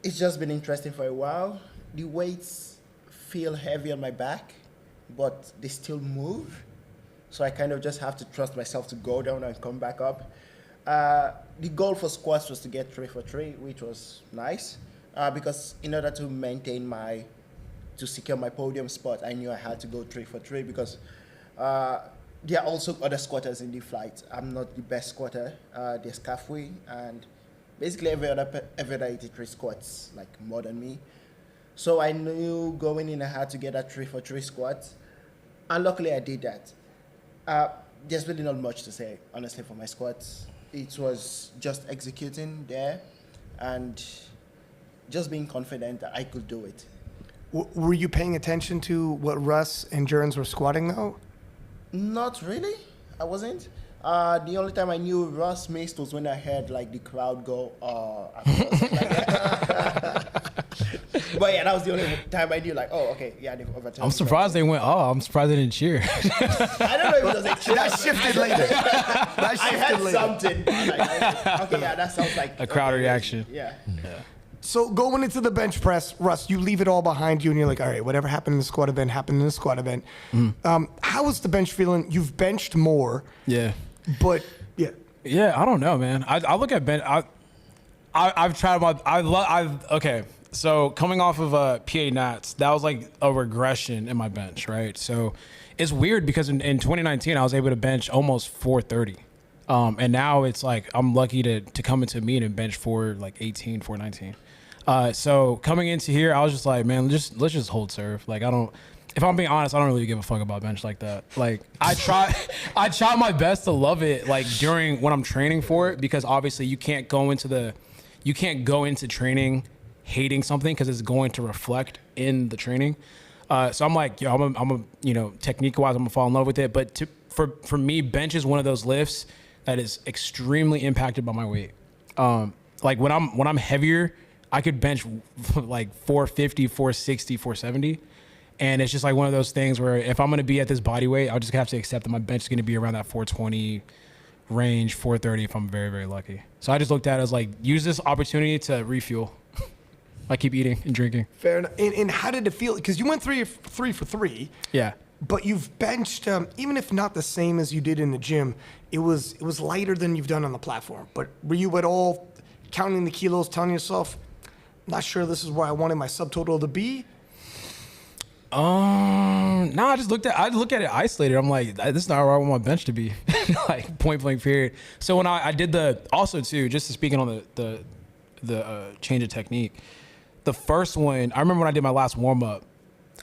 just been interesting for a while. The weights feel heavy on my back, but they still move. So I kind of just have to trust myself to go down and come back up. The goal for squats was to get 3 for 3, which was nice. because in order to to secure my podium spot, I knew I had to go 3 for 3 because there are also other squatters in the flight. I'm not the best squatter. There's Kafui and basically every other 83 squats like more than me. So I knew going in I had to get a 3 for 3 squat, and luckily I did that. There's really not much to say, honestly, for my squats. It was just executing there and just being confident that I could do it. Were you paying attention to what Russ and Jurins were squatting though? Not really. I wasn't. The only time I knew Russ missed was when I heard like the crowd go, but yeah, that was the only time I knew like, oh, okay, yeah, they've overturned. I'm surprised they went, I'm surprised they didn't cheer. I don't know if it was a cheer. That shifted later. I heard something. But okay, yeah, that sounds like a crowd reaction. Yeah. So going into the bench press, Russ, you leave it all behind you and you're like, all right, whatever happened in the squat event happened in the squat event. How was the bench feeling? You've benched more. Yeah. But yeah. Yeah, I don't know, man. I look at bench. I've tried okay. So coming off of PA Nats, that was like a regression in my bench, right? So it's weird because in 2019 I was able to bench almost 430. And now it's like I'm lucky to come into a meet and bench 418, 419. So coming into here, I was just like, man, let's just hold serve. Like if I'm being honest, I don't really give a fuck about bench like that. Like I try my best to love it like during when I'm training for it, because obviously you can't go into training hating something because it's going to reflect in the training. So I'm like, yo, I'm a technique wise, I'm gonna fall in love with it. But for me, bench is one of those lifts that is extremely impacted by my weight. Like when I'm heavier, I could bench like 450, 460, 470. And it's just like one of those things where if I'm going to be at this body weight, I'll just have to accept that my bench is going to be around that 420 range, 430 if I'm very, very lucky. So I just looked at it as like, use this opportunity to refuel. I keep eating and drinking. Fair enough. And how did it feel? Because you went 3 for 3. Yeah. But you've benched, even if not the same as you did in the gym, it was lighter than you've done on the platform. But were you at all counting the kilos, telling yourself, not sure this is where I wanted my subtotal to be? No, I look at it isolated. I'm like, this is not where I want my bench to be. Like point blank period. So when I did also too, just to speaking on the change of technique, the first one, I remember when I did my last warm up,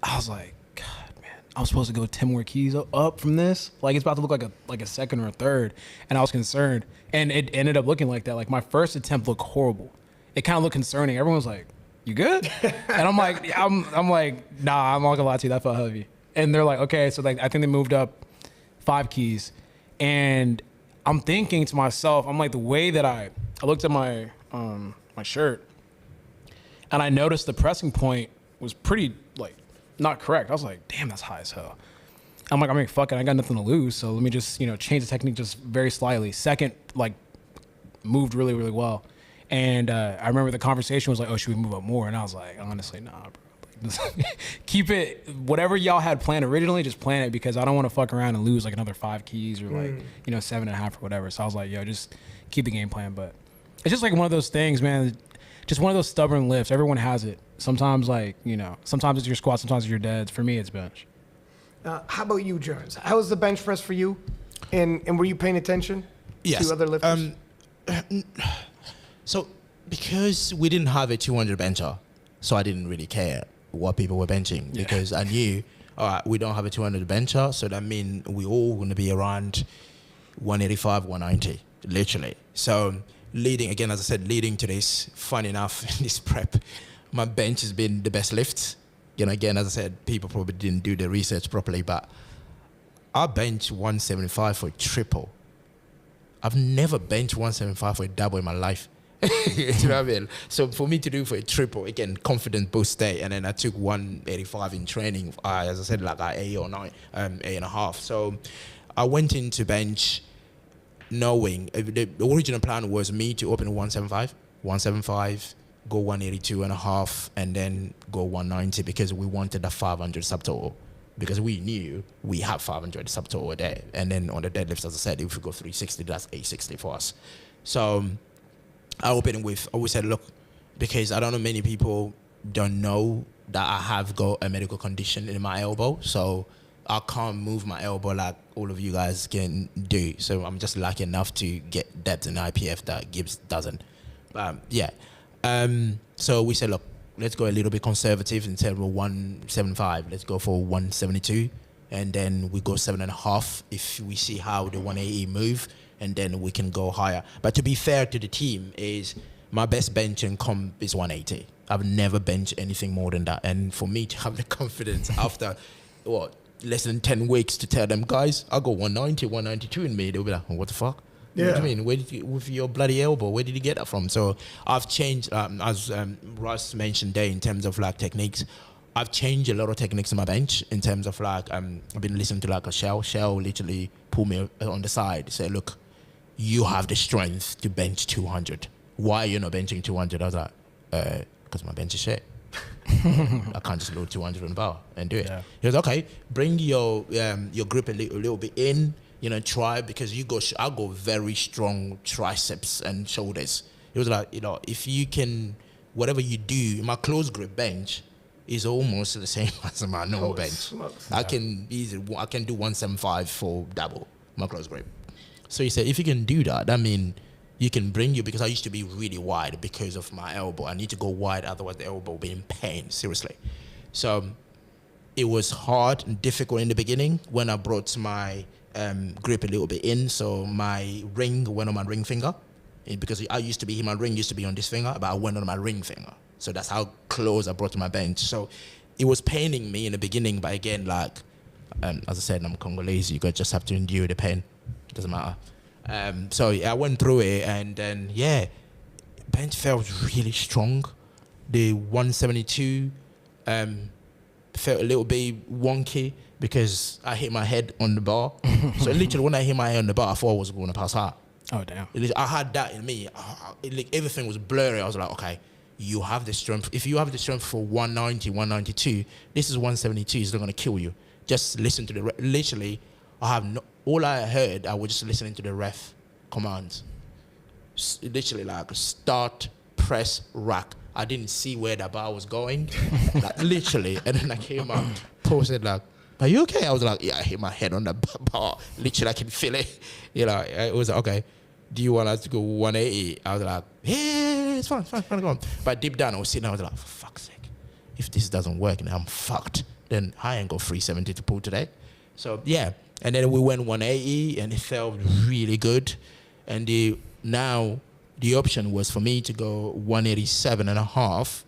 I was like, God, man, I was supposed to go 10 more keys up from this. Like it's about to look like a second or a third. And I was concerned, and it ended up looking like that. Like my first attempt looked horrible. It kind of looked concerning. Everyone was like, you good? And I'm like, I'm like, nah, I'm not gonna lie to you, that felt heavy. And they're like, okay, so like I think they moved up 5 keys. And I'm thinking to myself, I'm like, the way that I looked at my my shirt and I noticed the pressing point was pretty like not correct. I was like, damn, that's high as hell. I'm like, I mean, fuck it, I got nothing to lose, so let me just, change the technique just very slightly. Second, like, moved really, really well. And I remember the conversation was like, oh, should we move up more? And I was like, honestly, nah, bro. Keep it, whatever y'all had planned originally, just plan it, because I don't want to fuck around and lose like another 5 keys or like, 7.5 or whatever. So I was like, yo, just keep the game plan. But it's just like one of those things, man. Just one of those stubborn lifts. Everyone has it. Sometimes like, sometimes it's your squat, sometimes it's your deads. For me, it's bench. How about you, Jurins? How was the bench press for you? And were you paying attention to other lifters? So because we didn't have a 200 bencher, so I didn't really care what people were benching, because I knew, all right, we don't have a 200 bencher, so that means we all going to be around 185, 190, literally. So leading to this, fun enough, in this prep, my bench has been the best lift. Again, as I said, people probably didn't do the research properly, but I bench 175 for a triple. I've never benched 175 for a double in my life. Do you know what I mean? So for me to do for a triple, again, confidence boost day, and then I took 185 in training, as I said, like A or 9, 8.5. So I went into bench knowing the original plan was me to open 175, go 182.5, and then go 190, because we wanted a 500 subtotal, because we knew we had 500 subtotal a day. And then on the deadlifts, as I said, if we go 360, that's 860 for us. So I opened with, I always said, look, because I don't know, many people don't know that I have got a medical condition in my elbow, so I can't move my elbow like all of you guys can do. So I'm just lucky enough to get depth in IPF that Gibbs doesn't. So we said, look, let's go a little bit conservative instead of 175. Let's go for 172, and then we go 7.5 if we see how the 180 move, and then we can go higher. But to be fair to the team, is my best bench and comp is 180. I've never benched anything more than that, and for me to have the confidence after less than 10 weeks to tell them, guys, I got 190, 192 in me, they'll be like, what the fuck? Yeah. What do you mean? Where did you, with your bloody elbow, where did you get that from? So I've changed, as Russ mentioned there, in terms of like techniques. I've changed a lot of techniques on my bench in terms of like, I've been listening to like a Shell literally pull me on the side, say, look, you have the strength to bench 200. Why are you not benching 200? I was like, because my bench is shit. I can't just load 200 on the bar and do it. Yeah. He was okay. Bring your grip a little bit in. Try, because I go very strong triceps and shoulders. It was like, if you can, whatever you do, my close grip bench is almost the same as my normal bench. Smokes. I can do 175 for double my close grip. So he said, if you can do that, that means you can bring because I used to be really wide because of my elbow. I need to go wide, otherwise the elbow will be in pain, seriously. So it was hard and difficult in the beginning when I brought my grip a little bit in. So my ring went on my ring finger, because my ring used to be on this finger, but I went on my ring finger. So that's how close I brought to my bench. So it was paining me in the beginning, but again, like, as I said, I'm Congolese. You just have to endure the pain. It doesn't matter. So I went through it, and then bench felt really strong. The 172 felt a little bit wonky because I hit my head on the bar. So literally, when I hit my head on the bar, I thought I was going to pass out. Oh damn! I had that in me. Everything was blurry. I was like, okay, you have the strength. If you have the strength for 190, 192, this is 172. It's not going to kill you. Just listen to the. Literally, all I heard, I was just listening to the ref commands. Literally, like start, press, rack. I didn't see where the bar was going, like, literally. And then I came out, posted like, "Are you okay?" I was like, "Yeah, I hit my head on the bar. Literally, I can feel it." It was like, okay. Do you want us to go 180? I was like, yeah, it's fine, go on. But deep down, I was sitting there, I was like, for fuck's sake, if this doesn't work, then I'm fucked. Then I ain't got 370 to pull today. So yeah, and then we went 180, and it felt really good. And the option was for me to go 187.5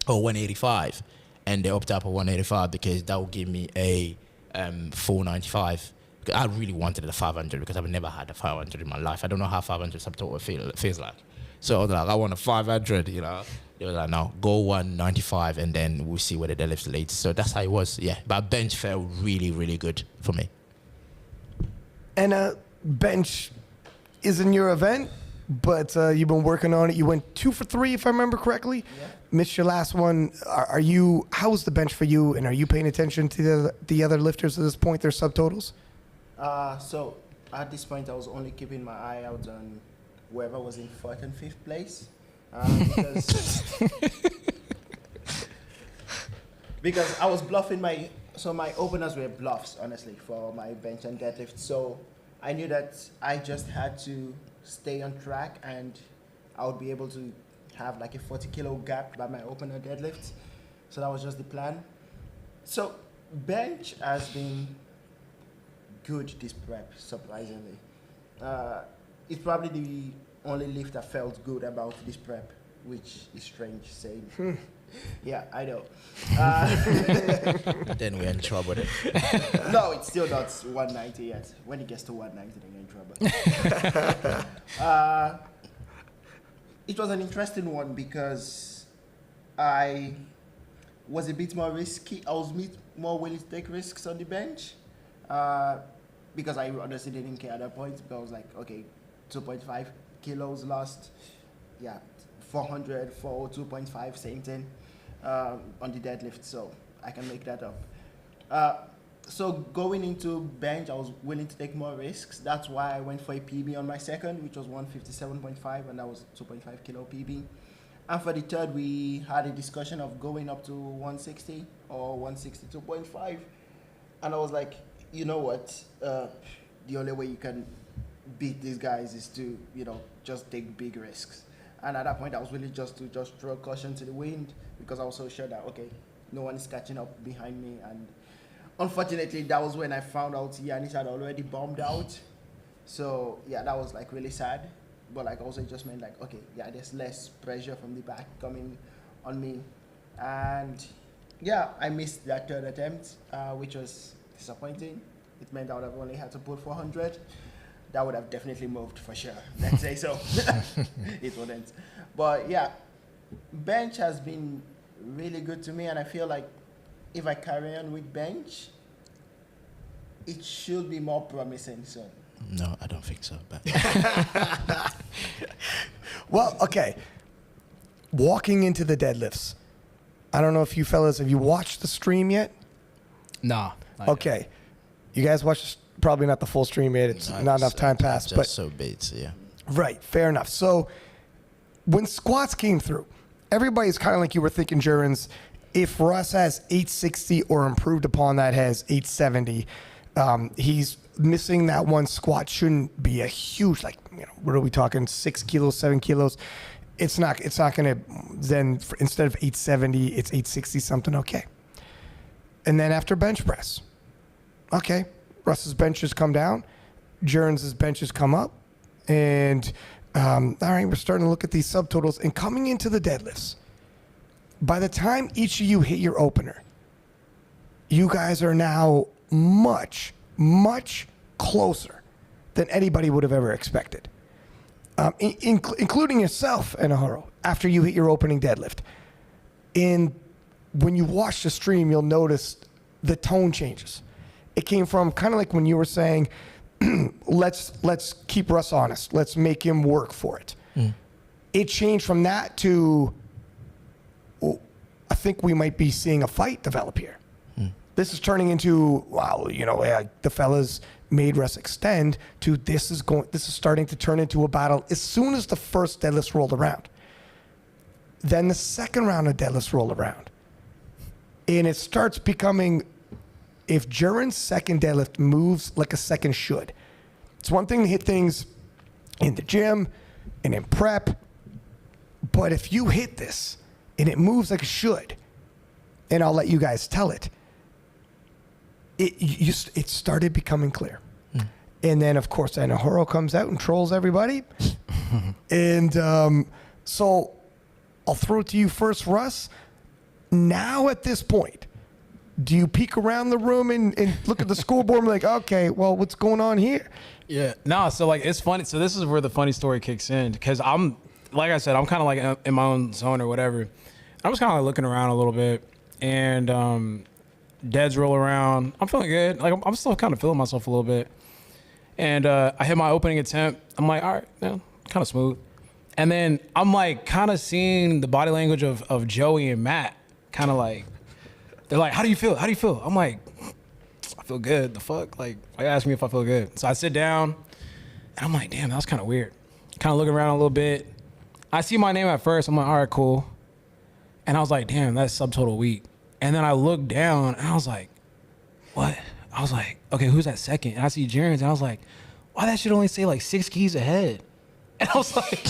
or 185, and they opted up for 185 because that would give me a 495. I really wanted a 500 because I've never had a 500 in my life. I don't know how 500 subtotal feels like. So I was like, I want a 500, They were like, no, go 195 and then we'll see where the deadlift leads. So that's how it was, yeah. But bench felt really, really good for me. And bench isn't your event, but you've been working on it. You went 2 for 3, if I remember correctly. Yeah. Missed your last one. How was the bench for you? And are you paying attention to the other lifters at this point, their subtotals? So at this point, I was only keeping my eye out on whoever was in 4th and 5th place, because I was bluffing my openers were bluffs, honestly, for my bench and deadlift. So I knew that I just had to stay on track, and I would be able to have like a 40-kilo gap by my opener deadlift. So that was just the plan. So bench has been good this prep, surprisingly. It's probably the only lift that felt good about this prep, which is strange saying. Yeah, I know. Then we're in trouble. No, it's still not 190 yet. When it gets to 190, then we're in trouble. It was an interesting one because I was a bit more risky. I was more willing to take risks on the bench. Because I honestly didn't care at that point. Because I was like, okay, 2.5 kilos lost. Yeah, 400 for 2.5, same thing on the deadlift. So I can make that up. So going into bench, I was willing to take more risks. That's why I went for a PB on my second, which was 157.5, and that was 2.5 kilo PB. And for the third, we had a discussion of going up to 160 or 162.5. And I was like, you know what? The only way you can beat these guys is to, just take big risks. And at that point, I was willing just to throw caution to the wind because I was so sure that, okay, no one is catching up behind me. And unfortunately, that was when I found out Yanis had already bombed out. So, yeah, that was, like, really sad. But, like, also it just meant, like, okay, yeah, there's less pressure from the back coming on me. And, yeah, I missed that third attempt, which was disappointing. It meant I would have only had to put 400. That would have definitely moved for sure. Let's say so. It wouldn't. But, yeah, bench has been really good to me. And I feel like if I carry on with bench, it should be more promising soon. No, I don't think so. But Well, okay. Walking into the deadlifts. I don't know if you fellas, have you watched the stream yet? Nah. Okay. You guys watched, probably not the full stream yet. It's not enough time passed. Just But so bits, yeah. right, fair enough. So when squats came through, everybody's kind of like you were thinking, Jurins, if Russ has 860 or improved upon that has 870, he's missing that one squat shouldn't be a huge, like, what are we talking, 6 kilos, 7 kilos? It's not going to, then instead of 870, it's 860 something, okay. And then after bench press, okay, Russ's benches come down, Jurins' benches come up, and all right, we're starting to look at these subtotals, and coming into the deadlifts, by the time each of you hit your opener, you guys are now much, much closer than anybody would have ever expected, including yourself, Anahoro, after you hit your opening deadlift. And when you watch the stream, you'll notice the tone changes. It came from kind of like when you were saying, let's keep Russ honest. Let's make him work for it. It changed from that to, I think we might be seeing a fight develop here. This is turning into, wow, the fellas made Russ extend, to this is starting to turn into a battle as soon as the first deadlifts rolled around. Then the second round of deadlifts rolled around. And it starts becoming, if Jurins' second deadlift moves like a second should, it's one thing to hit things in the gym and in prep, but if you hit this and it moves like it should, and I'll let you guys tell it, it started becoming clear. And then, of course, Anahoro comes out and trolls everybody. And so I'll throw it to you first, Russ. Now at this point, do you peek around the room and look at the scoreboard and be like, okay, well, what's going on here? Yeah. No, so like it's funny. So this is where the funny story kicks in, because I'm, like I said, I'm kind of like in my own zone or whatever. I was kind of like looking around a little bit, and deads roll around. I'm feeling good. Like I'm still kind of feeling myself a little bit. And I hit my opening attempt. I'm like, all right, kind of smooth. And then I'm like kind of seeing the body language of Joey and Matt, kind of like, they're like, how do you feel? How do you feel? I'm like, I feel good. The fuck? Like, why ask me if I feel good? So I sit down, and I'm like, damn, that was kind of weird. Kind of looking around a little bit. I see my name at first. I'm like, all right, cool. And I was like, damn, that's subtotal weak. And then I looked down, and I was like, what? I was like, okay, who's that second? And I see Jurins, and I was like, why that shit only say like 6 keys ahead? And I was like,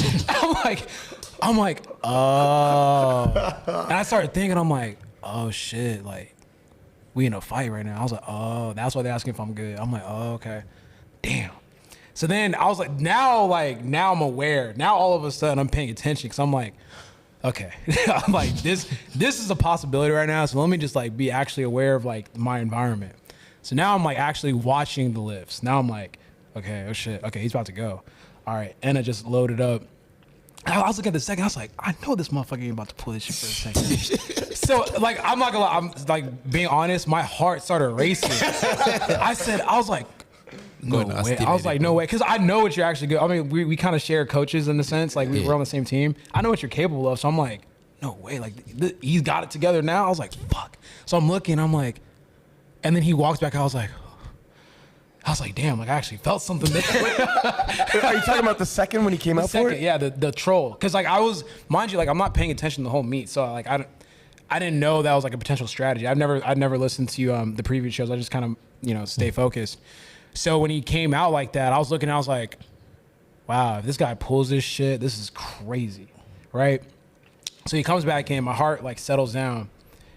I'm like, oh. And I started thinking, I'm like, oh shit, like, we in a fight right now. I was like, oh, that's why they're asking if I'm good. I'm like, oh, okay. Damn. So then I was like, now I'm aware. Now all of a sudden I'm paying attention, because I'm like, okay. I'm like, this is a possibility right now, so let me just like be actually aware of like my environment. So now I'm like actually watching the lifts. Now I'm like, okay, oh shit, okay, he's about to go. All right, and I just loaded up. I was looking at the second, I was like, I know this motherfucker ain't about to pull this shit for a second. So like, I'm not gonna lie, I'm like being honest, my heart started racing. I was like, no way. I was like, no way, because I know what you're actually good. I mean, we kind of share coaches in the sense, like we're on the same team. I know what you're capable of, so I'm like, no way, like he's got it together now. I was like, fuck. So I'm looking, I'm like, and then he walks back, I was like, I was like, damn, like I actually felt something there. Are you talking about the second when he came out for it? Yeah, the troll. Because like I was, mind you, like I'm not paying attention to the whole meet, so like I didn't know that was like a potential strategy. I'd never listened to the previous shows. I just kind of stay focused. So when he came out like that, I was looking, I was like, wow, if this guy pulls this shit, this is crazy, right? So he comes back in, my heart like settles down,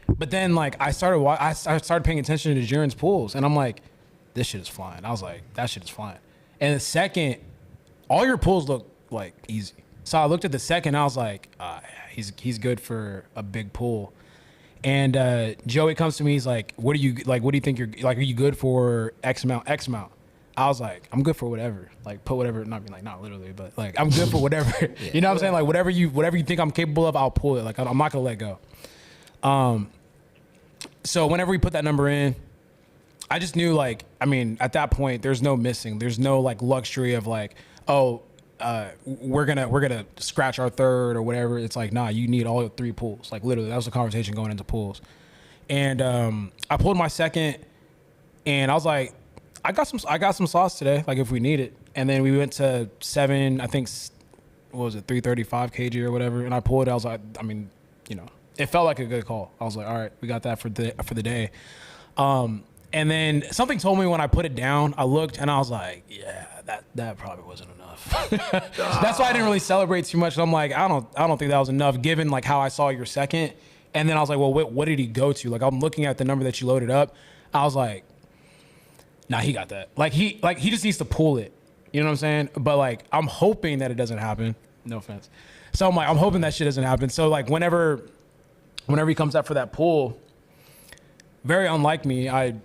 but then like I started paying attention to Jurins pulls, and I'm like, this shit is flying. I was like, that shit is flying. And the second, all your pulls look like easy. So I looked at the second, I was like, he's good for a big pull. And Joey comes to me, he's like, what do you think you're like, are you good for X amount? I was like, I'm good for whatever. Like put whatever, not literally, but like I'm good for whatever. Yeah. You know what I'm saying? Like whatever you think I'm capable of, I'll pull it. Like I'm not gonna let go. So whenever we put that number in, I just knew like, I mean, at that point, there's no missing. There's no like luxury of like, we're gonna scratch our third or whatever. It's like, nah, you need all 3 pulls. Like literally, that was the conversation going into pulls. And I pulled my second, and I was like, I got some sauce today, like if we need it. And then we went to 7, I think, what was it, 335 kg or whatever. And I pulled it. I was like, I mean, it felt like a good call. I was like, all right, we got that for the day. And then something told me when I put it down, I looked and I was like, yeah, that probably wasn't enough. That's why I didn't really celebrate too much. I'm like, I don't think that was enough given like how I saw your second. And then I was like, well, what did he go to? Like I'm looking at the number that you loaded up. I was like, nah, he got that. Like he just needs to pull it. You know what I'm saying? But like I'm hoping that it doesn't happen. No offense. So I'm like, I'm hoping that shit doesn't happen. So like whenever he comes up for that pull, very unlike me, I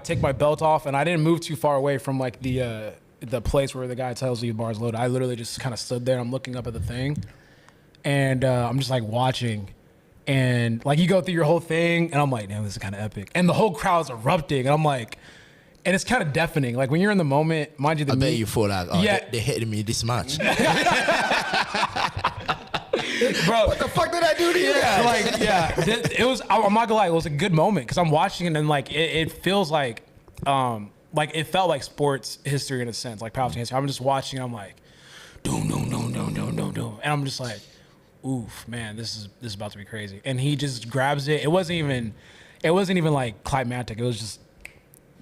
take my belt off, and I didn't move too far away from like the place where the guy tells you the bar's loaded. I literally just kind of stood there. I'm looking up at the thing, and I'm just like watching, and like you go through your whole thing, and I'm like, damn, this is kind of epic. And the whole crowd's erupting, and I'm like, and it's kind of deafening. Like when you're in the moment, mind you, I bet you thought like, yeah, they hated me this much. Bro, what the fuck did I do to you? Yeah, like, yeah. It was, I'm not gonna lie, it was a good moment because I'm watching it and like it feels like it felt like sports history in a sense, like powerlifting history. I'm just watching, I'm like, doom. And I'm just like, oof, man, this is about to be crazy. And he just grabs it. It wasn't even like climactic. It was just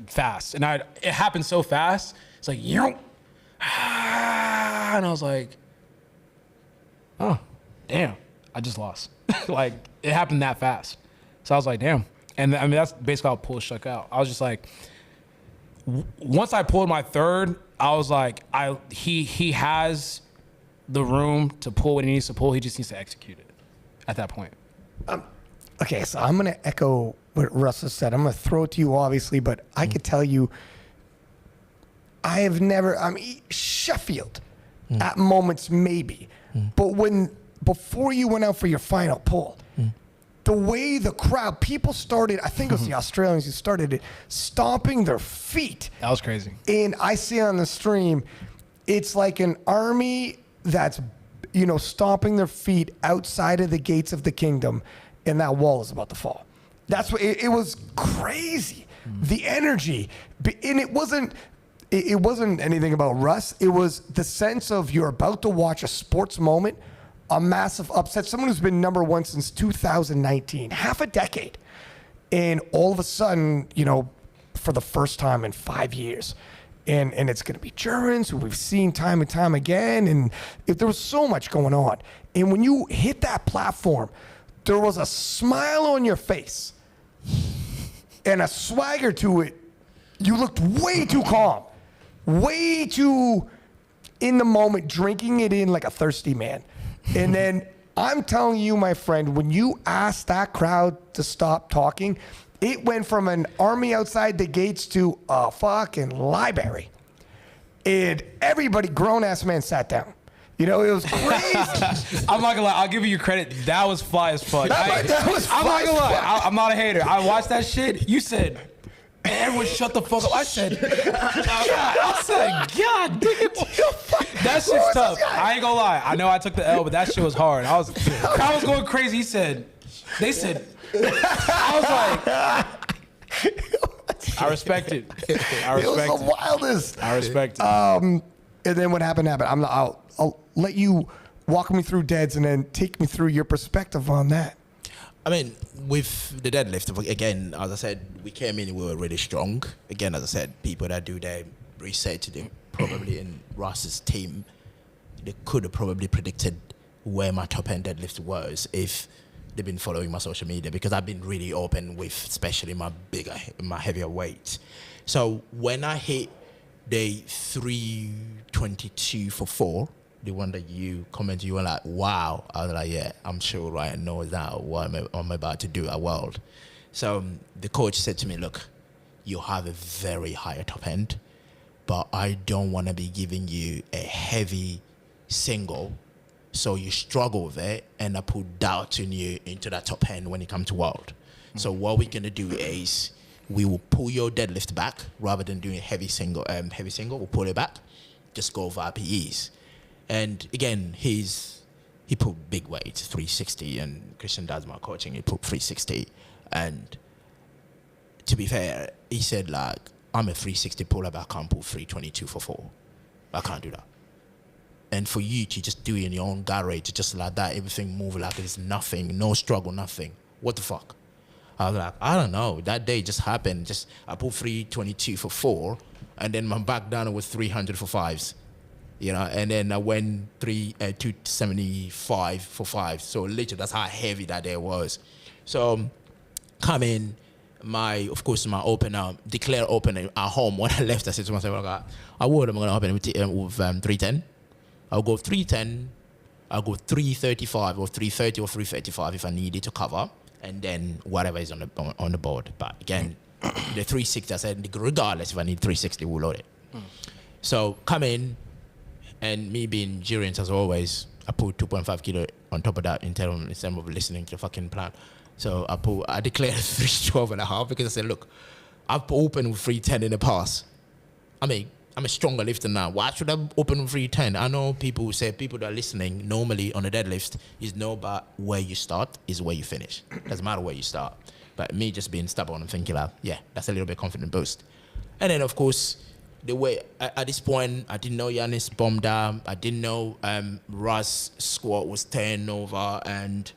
fast. And it happened so fast. It's like, and I was like, oh, damn, I just lost. Like, it happened that fast. So I was like, damn. And I mean, that's basically how pull shook out. I was just like, once I pulled my third, I was like, he has the room to pull what he needs to pull. He just needs to execute it at that point. Okay, so I'm going to echo what Russell said. I'm going to throw it to you, obviously, but I could tell you, Sheffield, at moments maybe, but before you went out for your final pull, the way the crowd, people started, I think it was the Australians who started it, stomping their feet. That was crazy. And I see on the stream, it's like an army that's, stomping their feet outside of the gates of the kingdom, and that wall is about to fall. That's what, it was crazy. The energy, and it wasn't anything about Russ. It was the sense of you're about to watch a sports moment, a massive upset, someone who's been number one since 2019, half a decade. And all of a sudden, for the first time in 5 years, and it's going to be Jurins, who we've seen time and time again. And there was so much going on. And when you hit that platform, there was a smile on your face and a swagger to it. You looked way too calm, way too in the moment, drinking it in like a thirsty man. And then I'm telling you, my friend, when you asked that crowd to stop talking, it went from an army outside the gates to a fucking library. And everybody, grown-ass man, sat down. It was crazy. I'm not gonna lie, I'll give you credit. That was fly as fuck. I'm not gonna lie, I'm not a hater. I watched that shit. You said, everyone shut the fuck up. I said, God damn. That shit's tough. I ain't gonna lie. I know I took the L, but that shit was hard. I was going crazy. They said, I was like, I respect it. I It was respect the it. wildest. I respect it. And then what happened. I'll let you walk me through deads and then take me through your perspective on that. I mean, with the deadlift, again, as I said, we came in, we were really strong. Again, as I said, people that do their research, they probably in Russ's team, they could have probably predicted where my top end deadlift was if they've been following my social media, because I've been really open with especially my heavier weight. So when I hit the 322 for 4, the one that you commented, you were like, wow. I was like, yeah, I'm sure Ryan knows that what I'm about to do at World. So the coach said to me, look, you have a very high top end, but I don't want to be giving you a heavy single so you struggle with it and I put doubt in you into that top end when you come to World. So what we're going to do is we will pull your deadlift back rather than doing a heavy single, we'll pull it back, just go over RPEs. And again, he put big weights, 360, and Christian does my coaching, he put 360. And to be fair, he said, like, I'm a 360 puller, but I can't pull 322 for 4. I can't do that. And for you to just do it in your own garage, just like that, everything move like it's nothing, no struggle, nothing. What the fuck? I was like, I don't know. That day just happened. I pulled 322 for 4, and then my back down was 300 for 5s. You know, and then I went 275 for 5. So literally, that's how heavy that day was. So, come in, my opener, declare opener at home. When I left, I said to myself, I'm going to open with 310. I'll go 310, I'll go 335 or 330 or 335 if I needed to cover, and then whatever is on the board. But again, the 360, I said, regardless if I need 360, we'll load it. So, come in. And me being Jurins, as always, I put 2.5 kilo on top of that in terms of listening to the fucking plan. So I declared 312 and a half because I said, look, I've opened with 310 in the past. I mean, I'm a stronger lifter now. Why should I open with 310? I know people who say, people that are listening normally on a deadlift is know about where you start is where you finish. Doesn't matter where you start. But me just being stubborn and thinking like, yeah, that's a little bit confident boost. And then, of course, the way at this point, I didn't know Giannis bombed down. I didn't know Russ squat was turned over and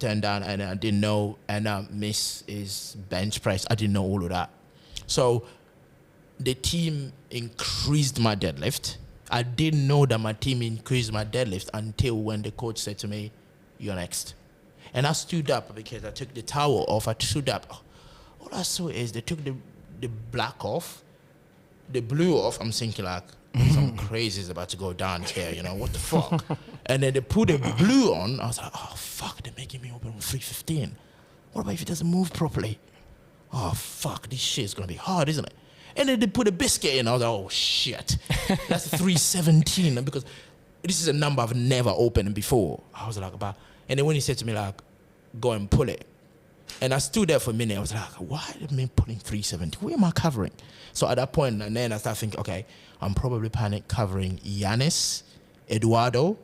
turned down, and I didn't know Anna miss his bench press. I didn't know all of that. So the team increased my deadlift. I didn't know that my team increased my deadlift until when the coach said to me, "You're next." And I stood up because I took the towel off. I stood up. All I saw is they took the black off. The blue off, I'm thinking like, some crazy is about to go down here, you know, what the fuck? And then they put the blue on, I was like, oh fuck, they're making me open with 315. What about if it doesn't move properly? Oh fuck, this shit is gonna be hard, isn't it? And then they put a biscuit in, I was like, oh shit, that's 317, because this is a number I've never opened before. I was like, and then when he said to me like, go and pull it, and I stood there for a minute. I was like, why am I pulling 370? Where am I covering? So at that point, and then I started thinking, okay, I'm probably covering Giannis, Eduardo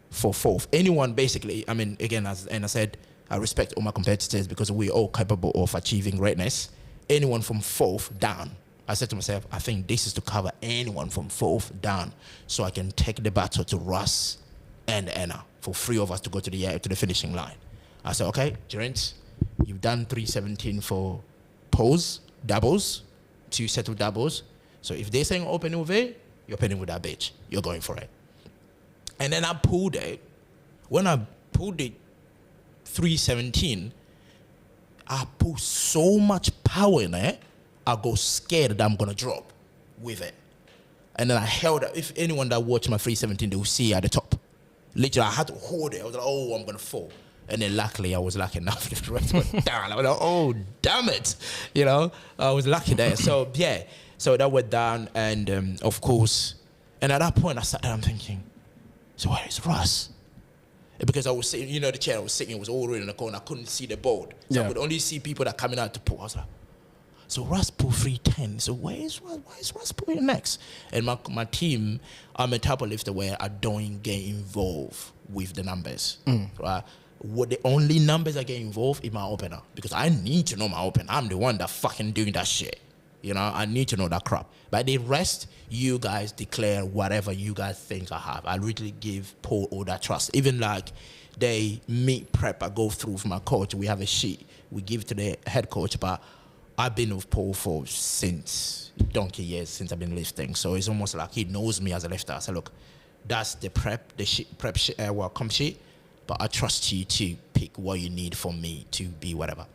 for 4th. Anyone basically, I mean, again, I said, I respect all my competitors because we're all capable of achieving greatness. Anyone from 4th down. I said to myself, I think this is to cover anyone from 4th down so I can take the battle to Russ and Anna for 3 of us to go to the finishing line. I said, okay, Jurins, you've done 317 for pose, doubles, 2 sets of doubles. So if they're saying opening with it, you're opening with that bitch. You're going for it. And then I pulled it. When I pulled it 317, I put so much power in it, I go scared that I'm going to drop with it. And then I held it. If anyone that watched my 317, they will see at the top. Literally, I had to hold it. I was like, oh, I'm going to fall. And then luckily, I was lucky enough to the rest went down. I was like, oh, damn it. You know, I was lucky there. So, yeah. So that went down. And, of course, and at that point, I sat there, I'm thinking, so where is Russ? Because I was sitting, you know, the chair I was sitting, it was all in the corner. I couldn't see the board. So I could only see people that are coming out to pull. I was like, so Russ pulled 310. So why is Russ pulling next? And my team, I'm a type of lifter where I don't get involved with the numbers. Right? What the only numbers I get involved in my opener, because I need to know my opener. I'm the one that fucking doing that shit. I need to know that crap. But the rest, you guys declare whatever you guys think I have. I really give Paul all that trust. Even like they meet prep, I go through with my coach. We have a sheet we give to the head coach. But I've been with Paul for since donkey years since I've been lifting. So it's almost like he knows me as a lifter. I said, look, that's the prep, welcome sheet. But I trust you to pick what you need for me to be whatever.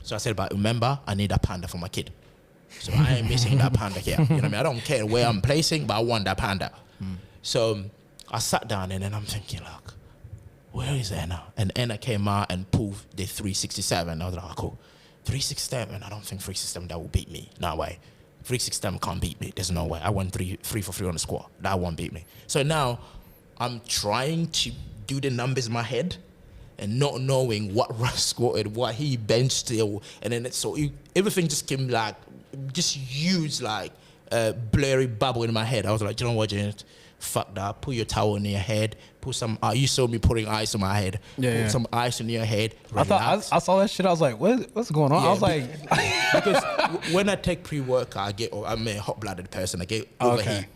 So I said, but remember, I need a panda for my kid. So I ain't missing that panda here. You know what I mean? I don't care where I'm placing, but I want that panda. So I sat down and then I'm thinking, like, where is Anna? And Anna came out and pulled the 367. I was like, oh, cool. 367, I don't think 367 that will beat me. No way. 367 can't beat me. There's no way. I won 3 for 3 on the squat. That won't beat me. So now I'm trying to do the numbers in my head and not knowing what Russ squatted, what he benched still. And then everything just came like, just huge, like blurry bubble in my head. I was like, you know what, Janet? Fuck that. Put your towel on your head. Put some. You saw me putting ice on my head. Put some ice on your head. I saw that shit. I was like, what's going on? Yeah, I was like, because when I take pre-workout, I'm a hot-blooded person. I get overheat.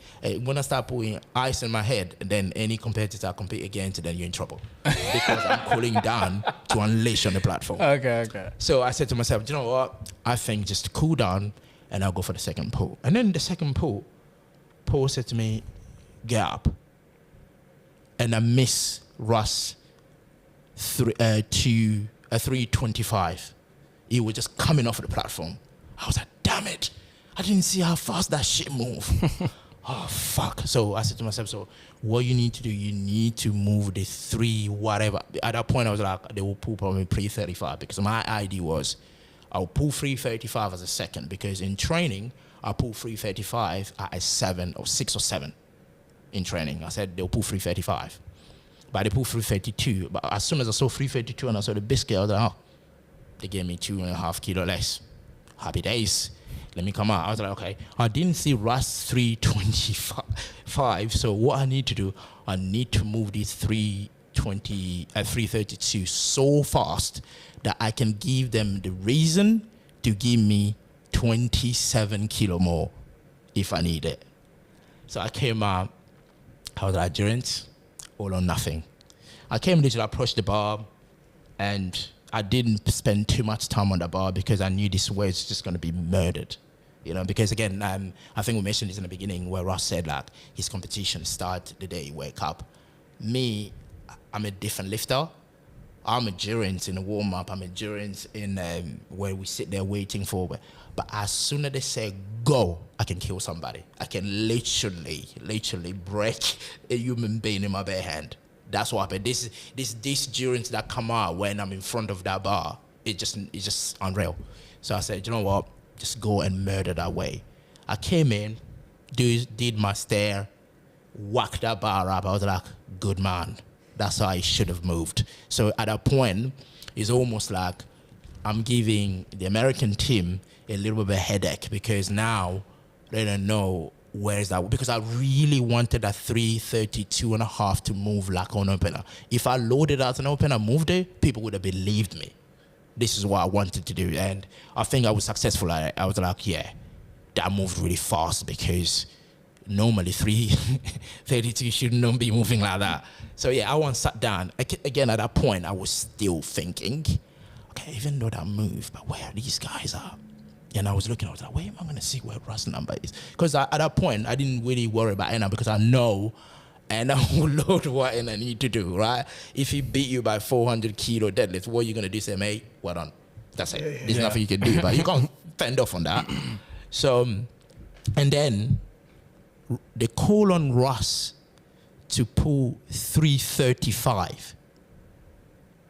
When I start putting ice in my head, then any competitor I compete against, then you're in trouble because I'm cooling down to unleash on the platform. Okay. So I said to myself, you know what? I think just cool down, and I'll go for the second pull. And then the second pull, Paul said to me, get up. And I miss Russ to 325. He was just coming off the platform. I was like, damn it. I didn't see how fast that shit moved. Oh, fuck. So I said to myself, so what you need to do, you need to move the 3 whatever. At that point, I was like, they will pull probably 335 because my idea was I'll pull 335 as a second because in training, I'll pull 335 at a 7 or 6 or 7. In training, I said they'll pull 335, but they pull 332. But as soon as I saw 332 and I saw the biscuit, I was like, oh, they gave me 2.5 kilo less. Happy days. Let me come out. I was like, okay. I didn't see Russ 325. So what I need to do, I need to move these 332 so fast that I can give them the reason to give me 27 kilo more if I need it. So I came out. I was like, Jurins, all or nothing. I came to approach the bar, and I didn't spend too much time on the bar because I knew this was just going to be murdered. Because again, I think we mentioned this in the beginning where Russ said like his competition start the day you wake up. Me, I'm a different lifter. I'm a Jurins in the warm-up. I'm a Jurins in where we sit there waiting for. But as soon as they say go, I can kill somebody. I can literally break a human being in my bare hand. That's what happened. This Jurins that come out when I'm in front of that bar, it's just unreal. So I said, you know what? Just go and murder that way. I came in, did my stare, whacked that bar up. I was like, good man. That's how I should have moved. So at that point, it's almost like I'm giving the American team a little bit of a headache because now they don't know where is that. Because I really wanted that 332.5 to move like an opener. If I loaded as an opener, moved it, people would have believed me. This is what I wanted to do. And I think I was successful at it. I was like, yeah, that moved really fast because normally 332 should not be moving like that. So yeah, I once sat down. Again, at that point, I was still thinking, okay, even though that moved, but where these guys are? And I was looking, I was like, where am I going to see where Russ' number is? Because at that point, I didn't really worry about Anna because I know Anna will load what Anna need to do, right? If he beat you by 400 kilo deadlift, what are you going to do? Say, mate, well done. That's it. There's nothing you can do, but you can't fend off on that. So, and then they call on Russ to pull 335.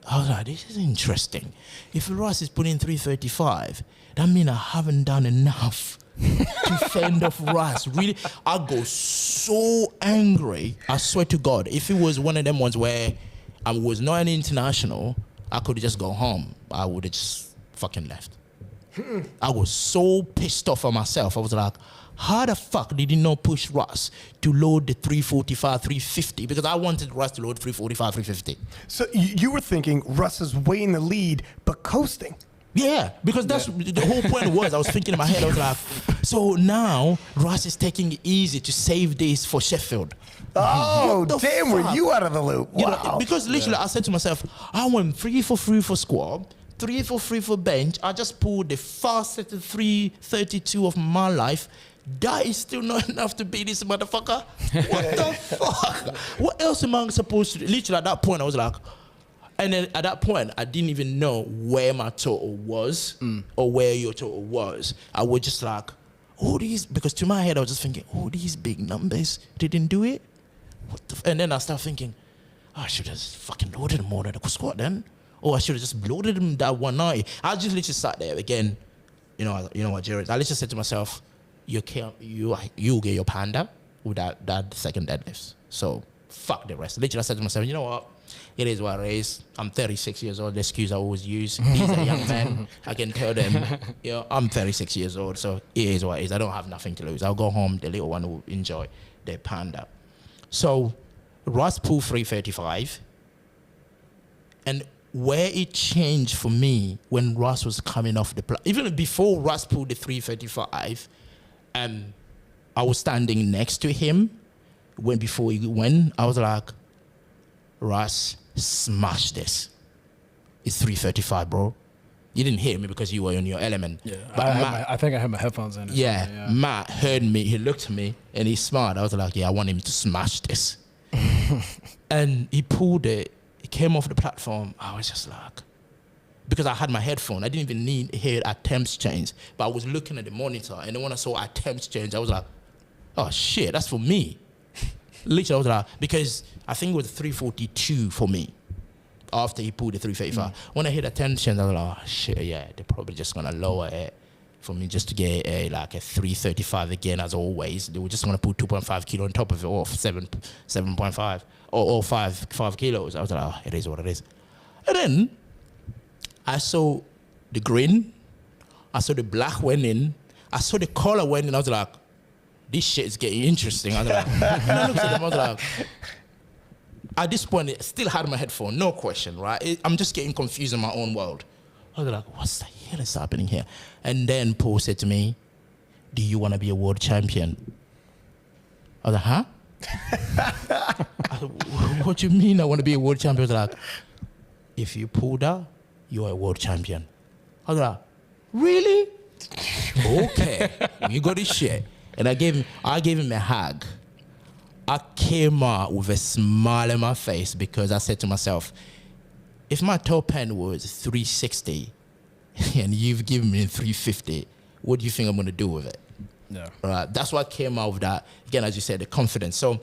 I was like, this is interesting. If Russ is putting 335, that means I haven't done enough to fend off Russ. Really, I go so angry. I swear to God, if it was one of them ones where I was not an international, I could just go home. I would have just fucking left. I was so pissed off at myself. I was like, how the fuck did he not push Russ to load the 345, 350? Because I wanted Russ to load 345, 350. So you were thinking Russ is way in the lead, but coasting. Yeah, because that's the whole point was, I was thinking in my head, I was like, so now Russ is taking it easy to save this for Sheffield. Oh, What the damn, were fuck? you out of the loop? You Wow. know, because literally I said to myself, I went 3 for 3 for squat, 3 for 3 for bench. I just pulled the fastest 332 of my life. That is still not enough to beat this motherfucker. What the fuck? What else am I supposed to do? Literally at that point, I was like, and then at that point, I didn't even know where my total was or where your total was. I was just like, oh, these, because to my head, I was just thinking, oh, these big numbers didn't do it. What the and then I started thinking, oh, I should have just fucking loaded them more than the squat then. Or I should have just loaded them that 190. I just literally sat there again. You know what, Jurins? I literally said to myself, you get your panda with that second deadlift. So fuck the rest. Literally, I said to myself, you know what? It is what it is. I'm 36 years old. The excuse I always use. These are young men. I can tell them, I'm 36 years old, so it is what it is. I don't have nothing to lose. I'll go home. The little one will enjoy their panda. So Russ pulled 335. And where it changed for me when Russ was coming off the even before Russ pulled the 335, I was standing next to him before he went. I was like, Russ, smash this. It's 335, bro. You didn't hear me because you were in your element. Yeah, But I think I had my headphones in. yeah, Matt heard me. He looked at me and he smiled. I was like, yeah, I want him to smash this. And he pulled it. He came off the platform. I was just like, because I had my headphone. I didn't even hear attempts change. But I was looking at the monitor. And then when I saw attempts change, I was like, oh, shit, that's for me. Literally, I was like, because I think it was 342 for me after he pulled the 335. When I hit attention, I was like, oh, shit, yeah, they're probably just going to lower it for me just to get a 335 again, as always. They were just going to put 2.5 kilo on top of it, or 7.5, or 5 kilos. I was like, oh, it is what it is. And then I saw the green, I saw the black went in, I saw the color went in. I was like, this shit is getting interesting. I was like, and I looked at them, I was like, at this point, I still had my headphone, no question, right? I'm just getting confused in my own world. I was like, what the hell is happening here? And then Paul said to me, do you want to be a world champion? I was like, huh? I said, what do you mean I want to be a world champion? I was like, if you pull that, you're a world champion. I was like, really? Okay, you got this shit. And I gave him a hug. I came out with a smile on my face because I said to myself, if my top end was 360 and you've given me 350, what do you think I'm going to do with it? Yeah. Right. That's what came out of that. Again, as you said, the confidence. So,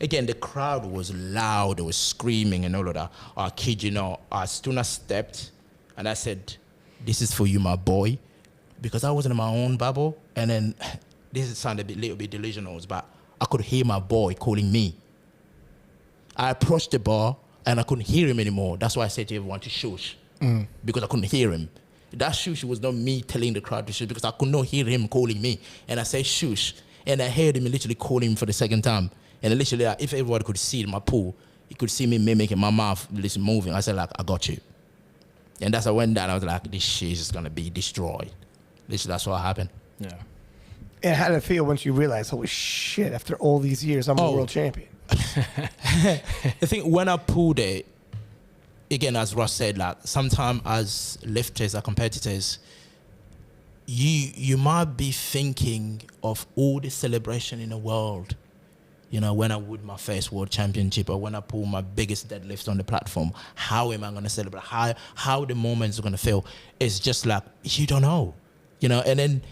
again, the crowd was loud. They were screaming and all of that. I kid you not, as soon as I stepped and I said, this is for you, my boy, because I wasn't in my own bubble. And then this sounded a little bit delusional, but I could hear my boy calling me. I approached the bar and I couldn't hear him anymore. That's why I said to everyone to shush, because I couldn't hear him. That shush was not me telling the crowd to shush, because I could not hear him calling me. And I said shush, and I heard him literally calling him for the second time. And literally, if everyone could see in my pool, he could see me mimicking my mouth, listen, moving. I said, like, I got you. And that's how I went down. I was like, this shit is going to be destroyed. Literally, that's what happened. Yeah. And how did it feel once you realized, holy shit, after all these years, I'm a world champion? I think when I pulled it, again, as Russ said, like, sometimes as lifters or competitors, you might be thinking of all the celebration in the world. You know, when I would my first world championship, or when I pull my biggest deadlift on the platform, how am I going to celebrate? How the moments are going to feel? It's just like, you don't know. You know, and then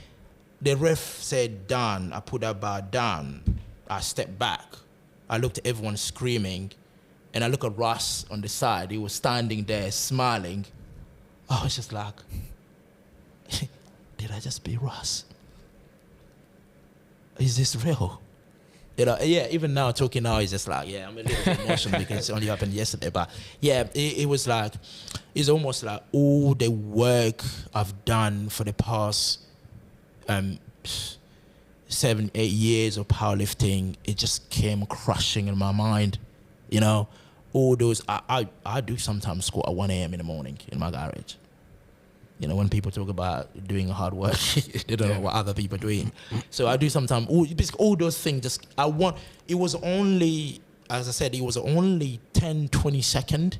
the ref said down. I put that bar down. I stepped back. I looked at everyone screaming, and I look at Russ on the side. He was standing there smiling. I was just like, did I just be Russ? Is this real? You know, yeah, even now, talking now, it's just like, yeah, I'm a little bit emotional because it only happened yesterday. But yeah, it was like, it's almost like all the work I've done for the past 7-8 years of powerlifting, it just came crushing in my mind. You know, all those, I do sometimes squat at 1 a.m. in the morning in my garage. You know, when people talk about doing hard work, they don't know what other people are doing. So I do sometimes, all those things, it was only, as I said, it was only 10, 20 seconds,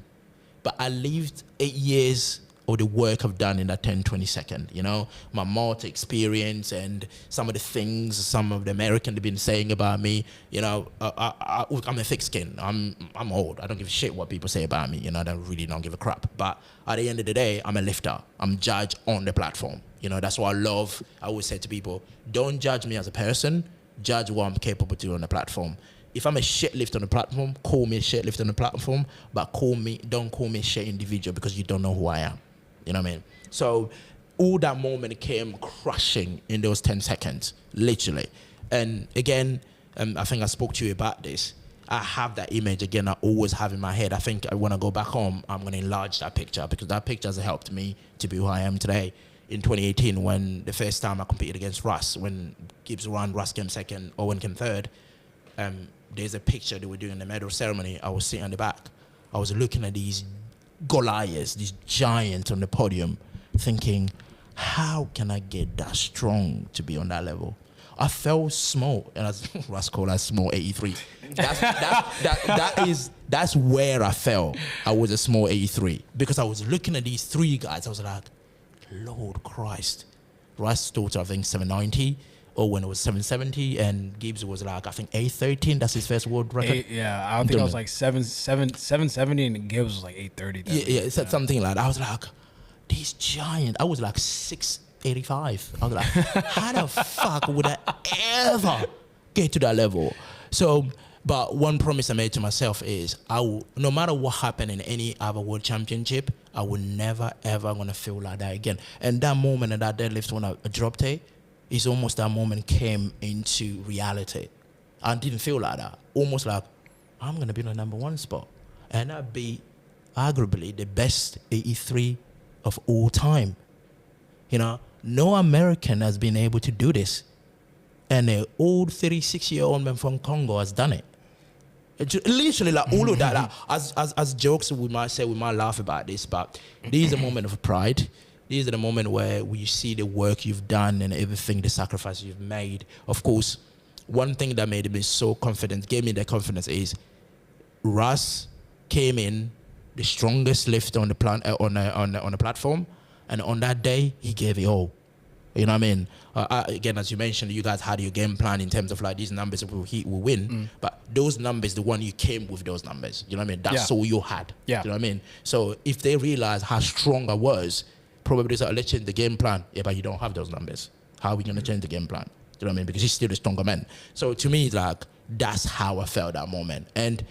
but I lived 8 years of the work I've done in that 10, 20 seconds, you know, my multi experience and some of the things some of the Americans have been saying about me, you know, I'm a thick skin. I'm old. I don't give a shit what people say about me, you know, I don't give a crap. But at the end of the day, I'm a lifter. I'm judged on the platform. You know, that's what I love. I always say to people, don't judge me as a person, judge what I'm capable to do on the platform. If I'm a shit lift on the platform, call me a shit lift on the platform, but don't call me a shit individual because you don't know who I am. You know what I mean? So all that moment came crushing in those 10 seconds, literally. And again, I think I spoke to you about this. I have that image again, I always have in my head. I think when I go back home, I'm going to enlarge that picture because that picture has helped me to be who I am today. In 2018, when the first time I competed against Russ, when Gibbs won, Russ came second, Owen came third, there's a picture they were doing the medal ceremony. I was sitting on the back. I was looking at these Goliaths, these giants on the podium, thinking, how can I get that strong to be on that level? I felt small, and as Russ called us small 83. That's where I felt I was a small 83 because I was looking at these three guys. I was like, Lord Christ. Russ told I think 790. Owen was 770, and Gibbs was like, I think 813. That's his first world record. I think I was like 770, and Gibbs was like 830. Yeah, it's something like that. I was like, these giant. I was like 685. I was like, how the fuck would I ever get to that level? So, but one promise I made to myself is, I will, no matter what happened in any other world championship, I will never ever gonna feel like that again. And that moment in that deadlift when I dropped it, it's almost that moment came into reality. I didn't feel like that. Almost like, I'm going to be in the number one spot. And I'd be arguably the best 83 of all time. You know, no American has been able to do this. And an old 36-year-old man from Congo has done it. Literally, like all of that. Like, as jokes, we might say, we might laugh about this, but these are a moment of pride. These are the moment where you see the work you've done and everything, the sacrifice you've made. Of course, one thing that made me so confident, gave me the confidence, is Russ came in the strongest lift on the platform, and on that day he gave it all. You know what I mean? Again, as you mentioned, you guys had your game plan in terms of like these numbers will win, but those numbers, the one you came with those numbers. You know what I mean? That's all you had. Yeah. You know what I mean? So if they realize how strong I was, probably say, let's change the game plan. Yeah, but you don't have those numbers. How are we going to change the game plan? You know what I mean? Because he's still a stronger man. So to me, like, that's how I felt that moment. And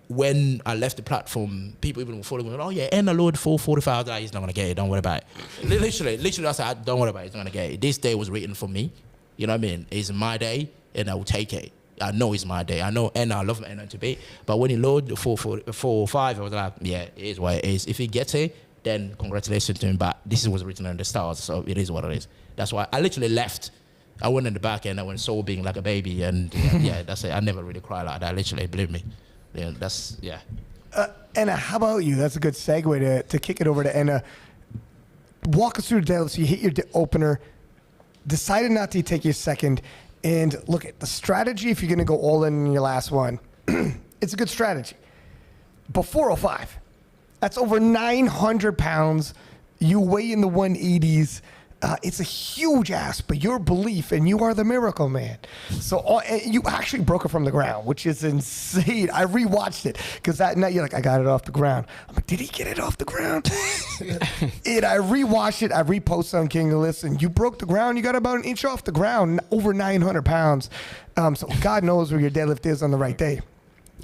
when I left the platform, people even following me, oh yeah, and I load 445, he's not going to get it, don't worry about it. Literally, I said, don't worry about it, he's not going to get it. This day was written for me. You know what I mean? It's my day, and I will take it. I know it's my day. I know, and I love Anna to be. But when he loaded the 445, I was like, yeah, it is what it is. If he gets it, then congratulations to him, but this was written on the stars, so it is what it is. That's why I literally left. I went in the back and I went sobbing like a baby, and yeah, that's it. I never really cry like that, literally, believe me. Yeah, that's, yeah. Anna, how about you? That's a good segue to kick it over to Anna. Walk us through the deadlift. So you hit your opener, decided not to take your second, and look at the strategy if you're going to go all in your last one. It's a good strategy. But 405. That's over 900 pounds. You weigh in the 180s. It's a huge ask, but your belief, and you are the miracle man. So you actually broke it from the ground, which is insane. I rewatched it because that night you're like, I got it off the ground. I'm like, did he get it off the ground? And I rewatched it. I reposted on King of List, and you broke the ground. You got about an inch off the ground, over 900 pounds. So God knows where your deadlift is on the right day.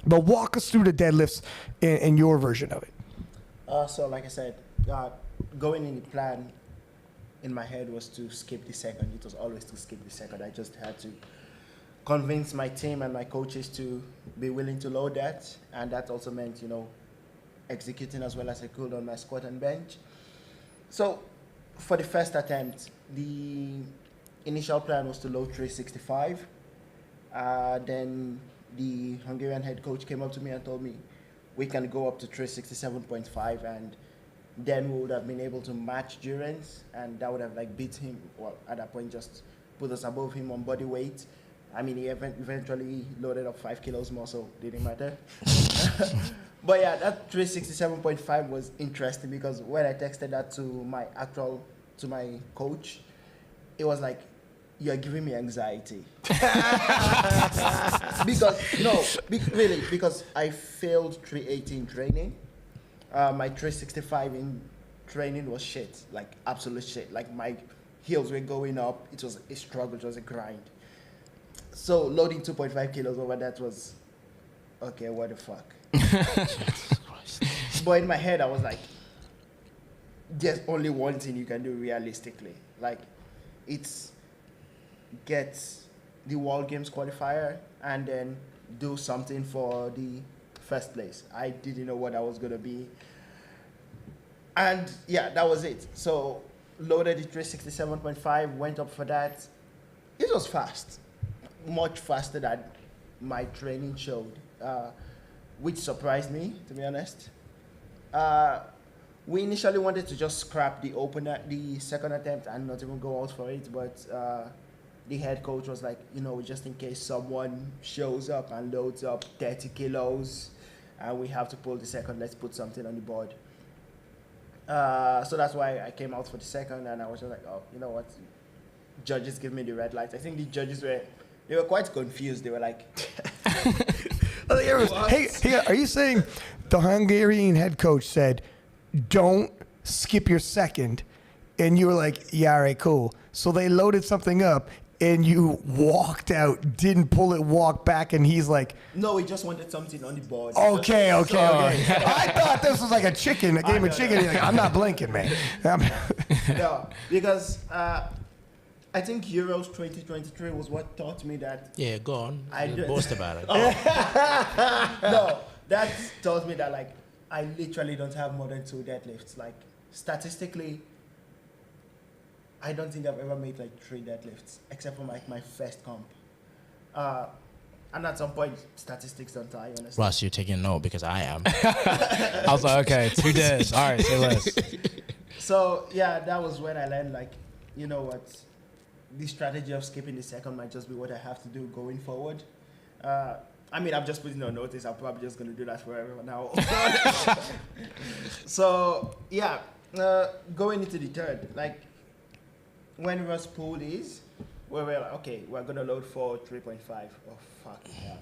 But walk us through the deadlifts in your version of it. So like I said, going in the plan in my head was to skip the second. It was always to skip the second. I just had to convince my team and my coaches to be willing to load that. And that also meant, you know, executing as well as I could on my squat and bench. So for the first attempt, the initial plan was to load 365. Then the Hungarian head coach came up to me and told me, we can go up to 367.5, and then we would have been able to match Jurins, and that would have like beat him. Well, at that point, just put us above him on body weight. I mean, he eventually loaded up 5 kilos more, so didn't matter. But yeah, that 367.5 was interesting because when I texted that to my coach, it was like, you're giving me anxiety. Because I failed 380 in training. My 365 in training was shit, like absolute shit. Like my heels were going up. It was a struggle, it was a grind. So loading 2.5 kilos over that was, okay, what the fuck? But in my head, I was like, there's only one thing you can do realistically. Like, it's get the World Games qualifier and then do something for the first place. I didn't know what I was going to be. And yeah, that was it. So loaded the 367.5, went up for that. It was fast, much faster than my training showed, which surprised me, to be honest. We initially wanted to just scrap the second attempt and not even go out for it, but the head coach was like, just in case someone shows up and loads up 30 kilos and we have to pull the second, let's put something on the board. So that's why I came out for the second, and I was just like, oh, you know what? Judges give me the red light. I think the judges were quite confused. They were like, hey, are you saying the Hungarian head coach said, don't skip your second, and you were like, yeah, all right, cool. So they loaded something up, and you walked out, didn't pull it, walked back, and he's like, no, he just wanted something on the board. Okay. I thought this was like a game of chicken. He's like, I'm not blinking, man. No, because I think Euros 2023 was what taught me that. Yeah, go on. Boast about it. No, that taught me that, like, I literally don't have more than 2 deadlifts. Like, statistically, I don't think I've ever made like 3 deadlifts, except for like my first comp. And at some point, statistics don't lie, honestly. Russ, you're taking note because I am. I was like, okay, 2 deads. All right, say less. So yeah, that was when I learned, like, you know what, the strategy of skipping the second might just be what I have to do going forward. I mean, I'm just putting on notice. I'm probably just going to do that forever now. So yeah, going into the third, like, when Russ pulled his, we were like, okay, we're going to load for 3.5. Oh, fuck, yeah.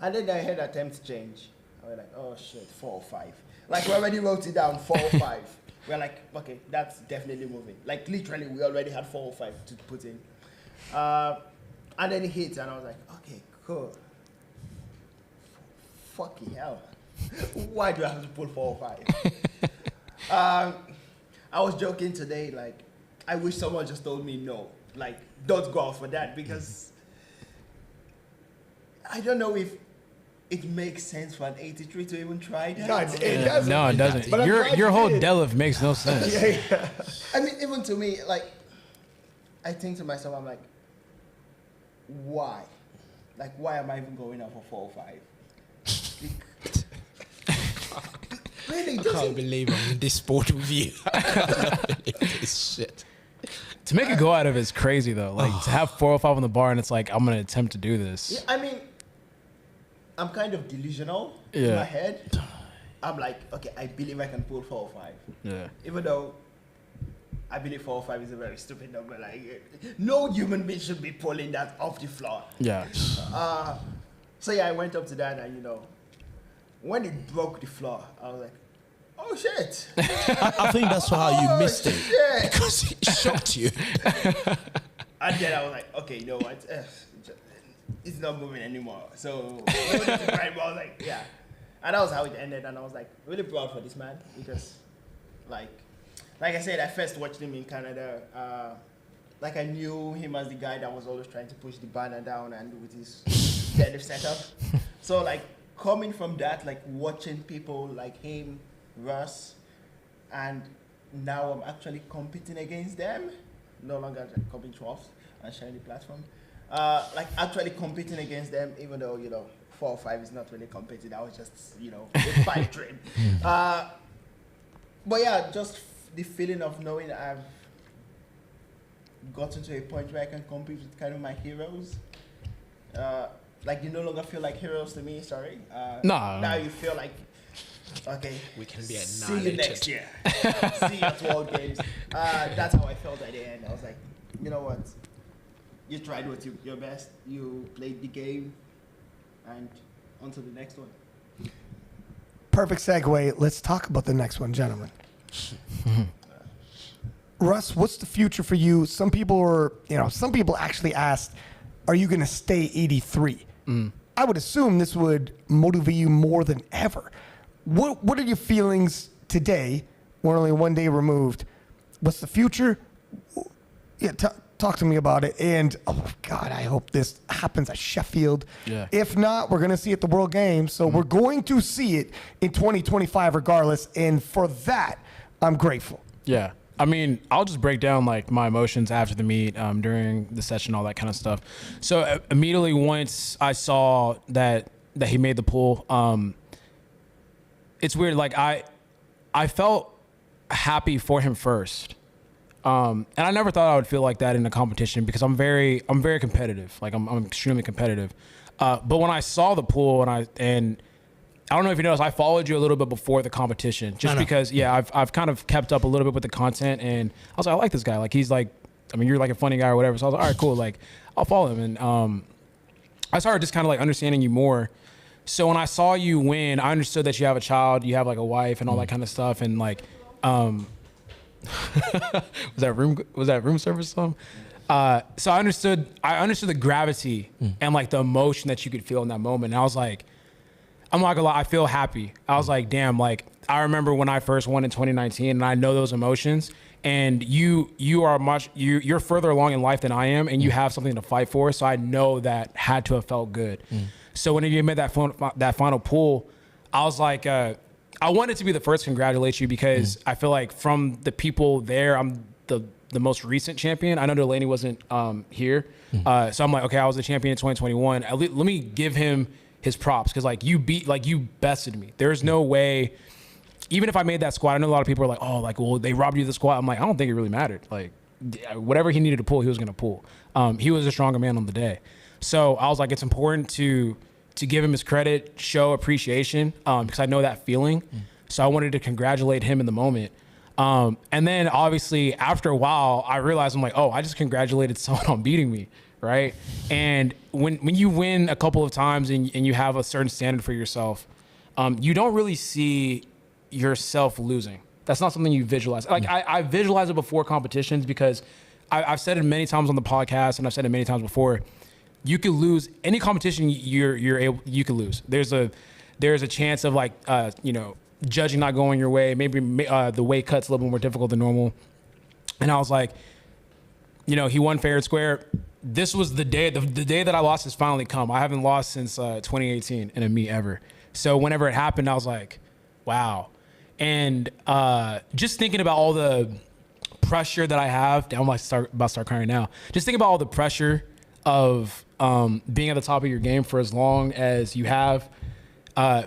And then I had attempt change. I was like, oh, shit, 4 or 5. Like, we already wrote it down, 4 or 5. We're like, okay, that's definitely moving. Like, literally, we already had 4 or 5 to put in. And then it hit, and I was like, okay, cool. Fucking hell. Why do I have to pull 4 or 5? I was joking today, like, I wish someone just told me no. Like, don't go out for that, because I don't know if it makes sense for an 83 to even try that. No, it doesn't. No, it doesn't. But Your whole deadlift makes no sense. Yeah. I mean, even to me, like, I think to myself, I'm like, why? Like, why am I even going out for 4 or 5? Really? I can't believe I'm in this sport with you. I can't believe this shit. To make a go out of it is crazy, though. Like, to have 4 or 5 on the bar, and it's like, I'm going to attempt to do this. Yeah, I mean, I'm kind of delusional in my head. I'm like, okay, I believe I can pull 4 or 5. Yeah. Even though I believe 4 or 5 is a very stupid number. Like, no human being should be pulling that off the floor. Yeah. So yeah, I went up to that, and when it broke the floor, I was like, oh shit. I think that's how you missed it. Shit. Because it shocked you. And then I was like, okay, you know what? It's not moving anymore. So I was like, yeah. And that was how it ended. And I was like, really proud for this man, because, like I said, I first watched him in Canada. Like, I knew him as the guy that was always trying to push the banner down and with his deadlift setup. So, like, coming from that, like, watching people like him, Russ, and now I'm actually competing against them. No longer competing 12th and sharing the platform. Like, actually competing against them, even though, 4 or 5 is not really competing. I was just, a 5 train. But yeah, just the feeling of knowing I've gotten to a point where I can compete with kind of my heroes. Like you no longer feel like heroes to me. Sorry. Now you feel like, okay, We can be see you next annihilated. year. See you at World Games. That's how I felt at the end. I was like, you know what? You tried your best. You played the game, and on to the next one. Perfect segue. Let's talk about the next one, gentlemen. Russ, what's the future for you? Some people actually asked, are you going to stay 83? I would assume this would motivate you more than ever. What are your feelings today? We're only one day removed. What's the future? Yeah, talk to me about it. And, oh, God, I hope this happens at Sheffield. Yeah. If not, we're going to see it at the World Games. So we're going to see it in 2025 regardless. And for that, I'm grateful. Yeah. I mean, I'll just break down like my emotions after the meet, during the session, all that kind of stuff. So immediately once I saw that he made the pull, it's weird. Like I felt happy for him first. And I never thought I would feel like that in a competition because I'm very competitive. Like I'm extremely competitive. But when I saw the pool and I don't know if you noticed, I followed you a little bit before the competition just because, I've kind of kept up a little bit with the content and I was like, I like this guy. Like, he's like, I mean, you're like a funny guy or whatever. So I was like, all right, cool. Like I'll follow him. And, I started just kind of like understanding you more. So when I saw you win, I understood that you have a child, you have like a wife and all that kind of stuff. And like, was that room service or something? So I understood the gravity and like the emotion that you could feel in that moment. And I was like, I'm not gonna lie, I feel happy. I was like, damn, like I remember when I first won in 2019 and I know those emotions and you're further along in life than I am and you have something to fight for. So I know that had to have felt good. So when you made that final pull, I was like, I wanted to be the first to congratulate you because I feel like from the people there, I'm the most recent champion. I know Delaney wasn't here. So I'm like, okay, I was the champion in 2021. Let me give him his props because like you bested me. There's no way, even if I made that squat, I know a lot of people are like, oh, like, well, they robbed you of the squat. I'm like, I don't think it really mattered. Like whatever he needed to pull, he was going to pull. He was a stronger man on the day. So I was like, it's important to give him his credit, show appreciation, because I know that feeling. So I wanted to congratulate him in the moment. And then obviously after a while, I realized I'm like, oh, I just congratulated someone on beating me. Right. And when you win a couple of times and you have a certain standard for yourself, you don't really see yourself losing. That's not something you visualize. Like I visualize it before competitions because I've said it many times on the podcast and I've said it many times before. You could lose any competition you could lose. There's a chance of like, judging not going your way. Maybe the weight cut's a little bit more difficult than normal. And I was like, he won fair and square. This was the day that I lost has finally come. I haven't lost since 2018 in a meet ever. So whenever it happened, I was like, wow. And just thinking about all the pressure that I have, I'm about to start crying now. Just think about all the pressure of being at the top of your game for as long as you have.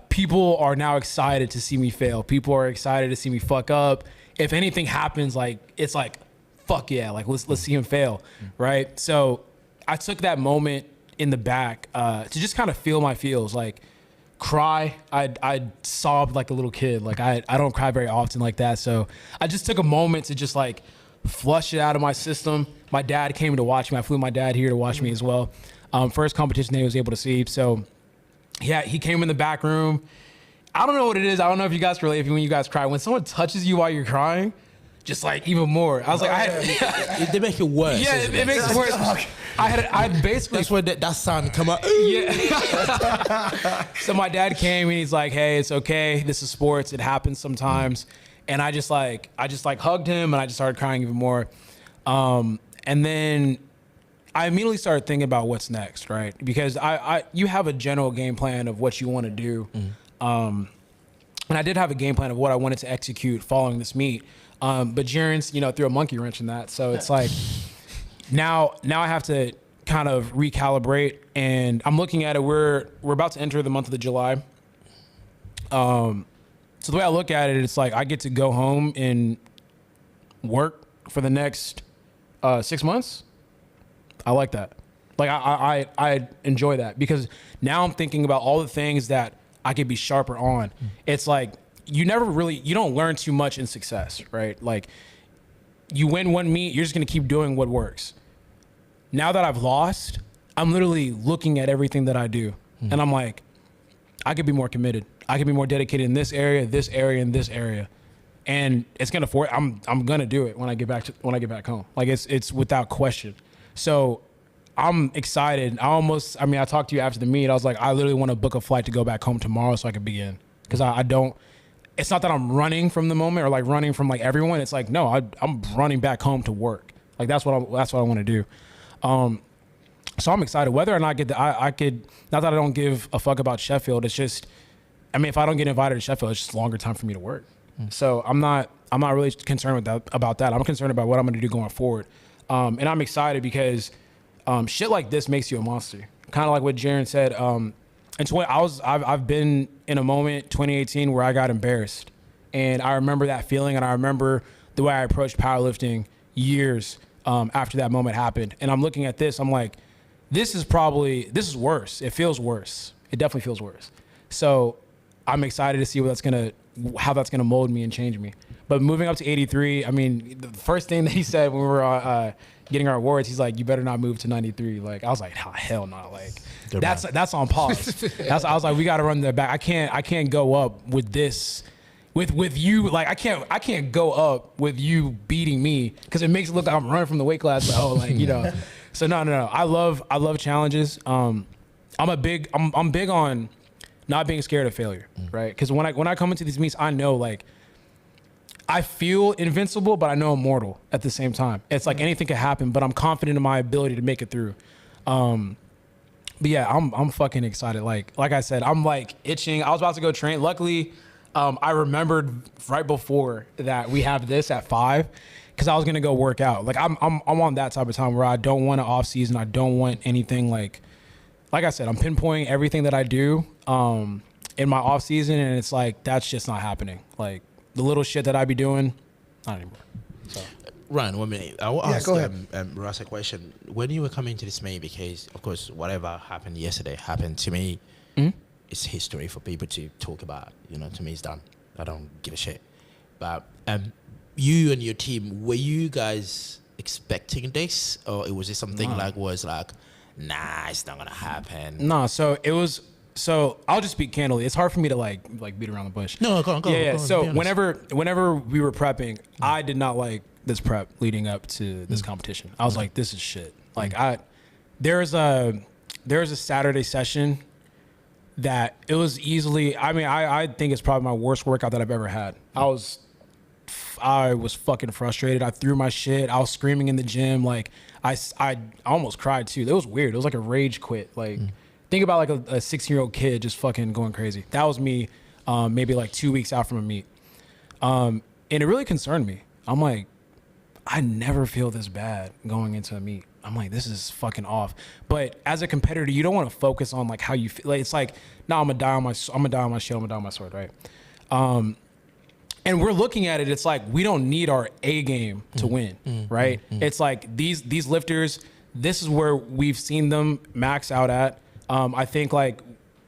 People are now excited to see me fail. People are excited to see me fuck up. If anything happens, like it's like, fuck yeah, like let's see him fail, right? So I took that moment in the back to just kind of feel my feels, like cry. I sobbed like a little kid. Like I don't cry very often like that. So I just took a moment to just like flush it out of my system. My dad came to watch me. I flew my dad here to watch me as well. First competition he was able to see. So yeah, he came in the back room. I don't know what it is. I don't know if you guys relate when you guys cry. When someone touches you while you're crying, just like even more. I was like, They make it worse. Yeah, it makes it worse. I basically. That's where that sound come out. Yeah. So my dad came and he's like, hey, it's okay. This is sports. It happens sometimes. And I just hugged him and I just started crying even more. And then I immediately started thinking about what's next, right? Because you have a general game plan of what you want to do. And I did have a game plan of what I wanted to execute following this meet. But Jurins, threw a monkey wrench in that. So it's like, now I have to kind of recalibrate, and I'm looking at it. We're about to enter the month of July. So the way I look at it, it's like I get to go home and work for the next 6 months. I like that. Like I enjoy that because now I'm thinking about all the things that I could be sharper on. It's like you don't learn too much in success, right? Like you win one meet, you're just gonna keep doing what works. Now that I've lost, I'm literally looking at everything that I do, and I'm like, I could be more committed. I could be more dedicated in this area, and this area, and it's gonna I'm gonna do it when I get back home. Like it's without question. So I'm excited. I talked to you after the meet. I was like, I literally want to book a flight to go back home tomorrow so I can begin. Because I don't, it's not that I'm running from the moment or like running from like everyone. It's like, no, I'm running back home to work. Like that's what I want to do. So I'm excited. Whether or not I could, not that I don't give a fuck about Sheffield. It's just, if I don't get invited to Sheffield, it's just a longer time for me to work. So I'm not really concerned about that. I'm concerned about what I'm going to do going forward. And I'm excited because shit like this makes you a monster. Kind of like what Jarn said. I've been in a moment, 2018, where I got embarrassed, and I remember that feeling, and I remember the way I approached powerlifting years after that moment happened. And I'm looking at this, I'm like, this is worse. It feels worse. It definitely feels worse. So I'm excited to see how that's gonna mold me and change me. But moving up to 83, the first thing that he said when we were getting our awards, he's like, you better not move to 93. Like, I was like, oh, hell no. Like, that's on pause. I was like, we got to run that back. I can't go up with this, with you. Like, I can't go up with you beating me because it makes it look like I'm running from the weight class. Like, So no. I love challenges. I'm big on not being scared of failure, right? Because when I come into these meets, I know like, I feel invincible, but I know I'm mortal at the same time. It's like anything could happen, but I'm confident in my ability to make it through. But yeah, I'm fucking excited. Like I said, I'm like itching. I was about to go train. Luckily, I remembered right before that we have this at 5 because I was gonna go work out. Like I'm on that type of time where I don't want an off season. I don't want anything like I said, I'm pinpointing everything that I do in my off season, and it's like that's just not happening. Like the little shit that I be doing, not anymore. So. Ryan, 1 minute. I will ask Russ a question. When you were coming to this meet, because of course whatever happened yesterday happened to me, it's history for people to talk about. To me it's done. I don't give a shit. But you and your team, were you guys expecting this, or was it something nah, it's not gonna happen? No, so it was. So I'll just speak candidly. It's hard for me to like beat around the bush. No, go on. Yeah. Go so on, whenever we were prepping, I did not like this prep leading up to this competition. I was like, this is shit. Like there was a Saturday session that it was easily. I think it's probably my worst workout that I've ever had. I was fucking frustrated. I threw my shit. I was screaming in the gym. Like I almost cried too. It was weird. It was like a rage quit. Like. Think about like a 16-year-old kid just fucking going crazy. That was me maybe like 2 weeks out from a meet. And it really concerned me. I'm like, I never feel this bad going into a meet. I'm like, this is fucking off. But as a competitor, you don't want to focus on like how you feel. Like, it's like, no, I'm gonna die on my shield, I'm gonna die on my sword, right? And we're looking at it, it's like, we don't need our A game to win, right? It's like these lifters, this is where we've seen them max out at. I think like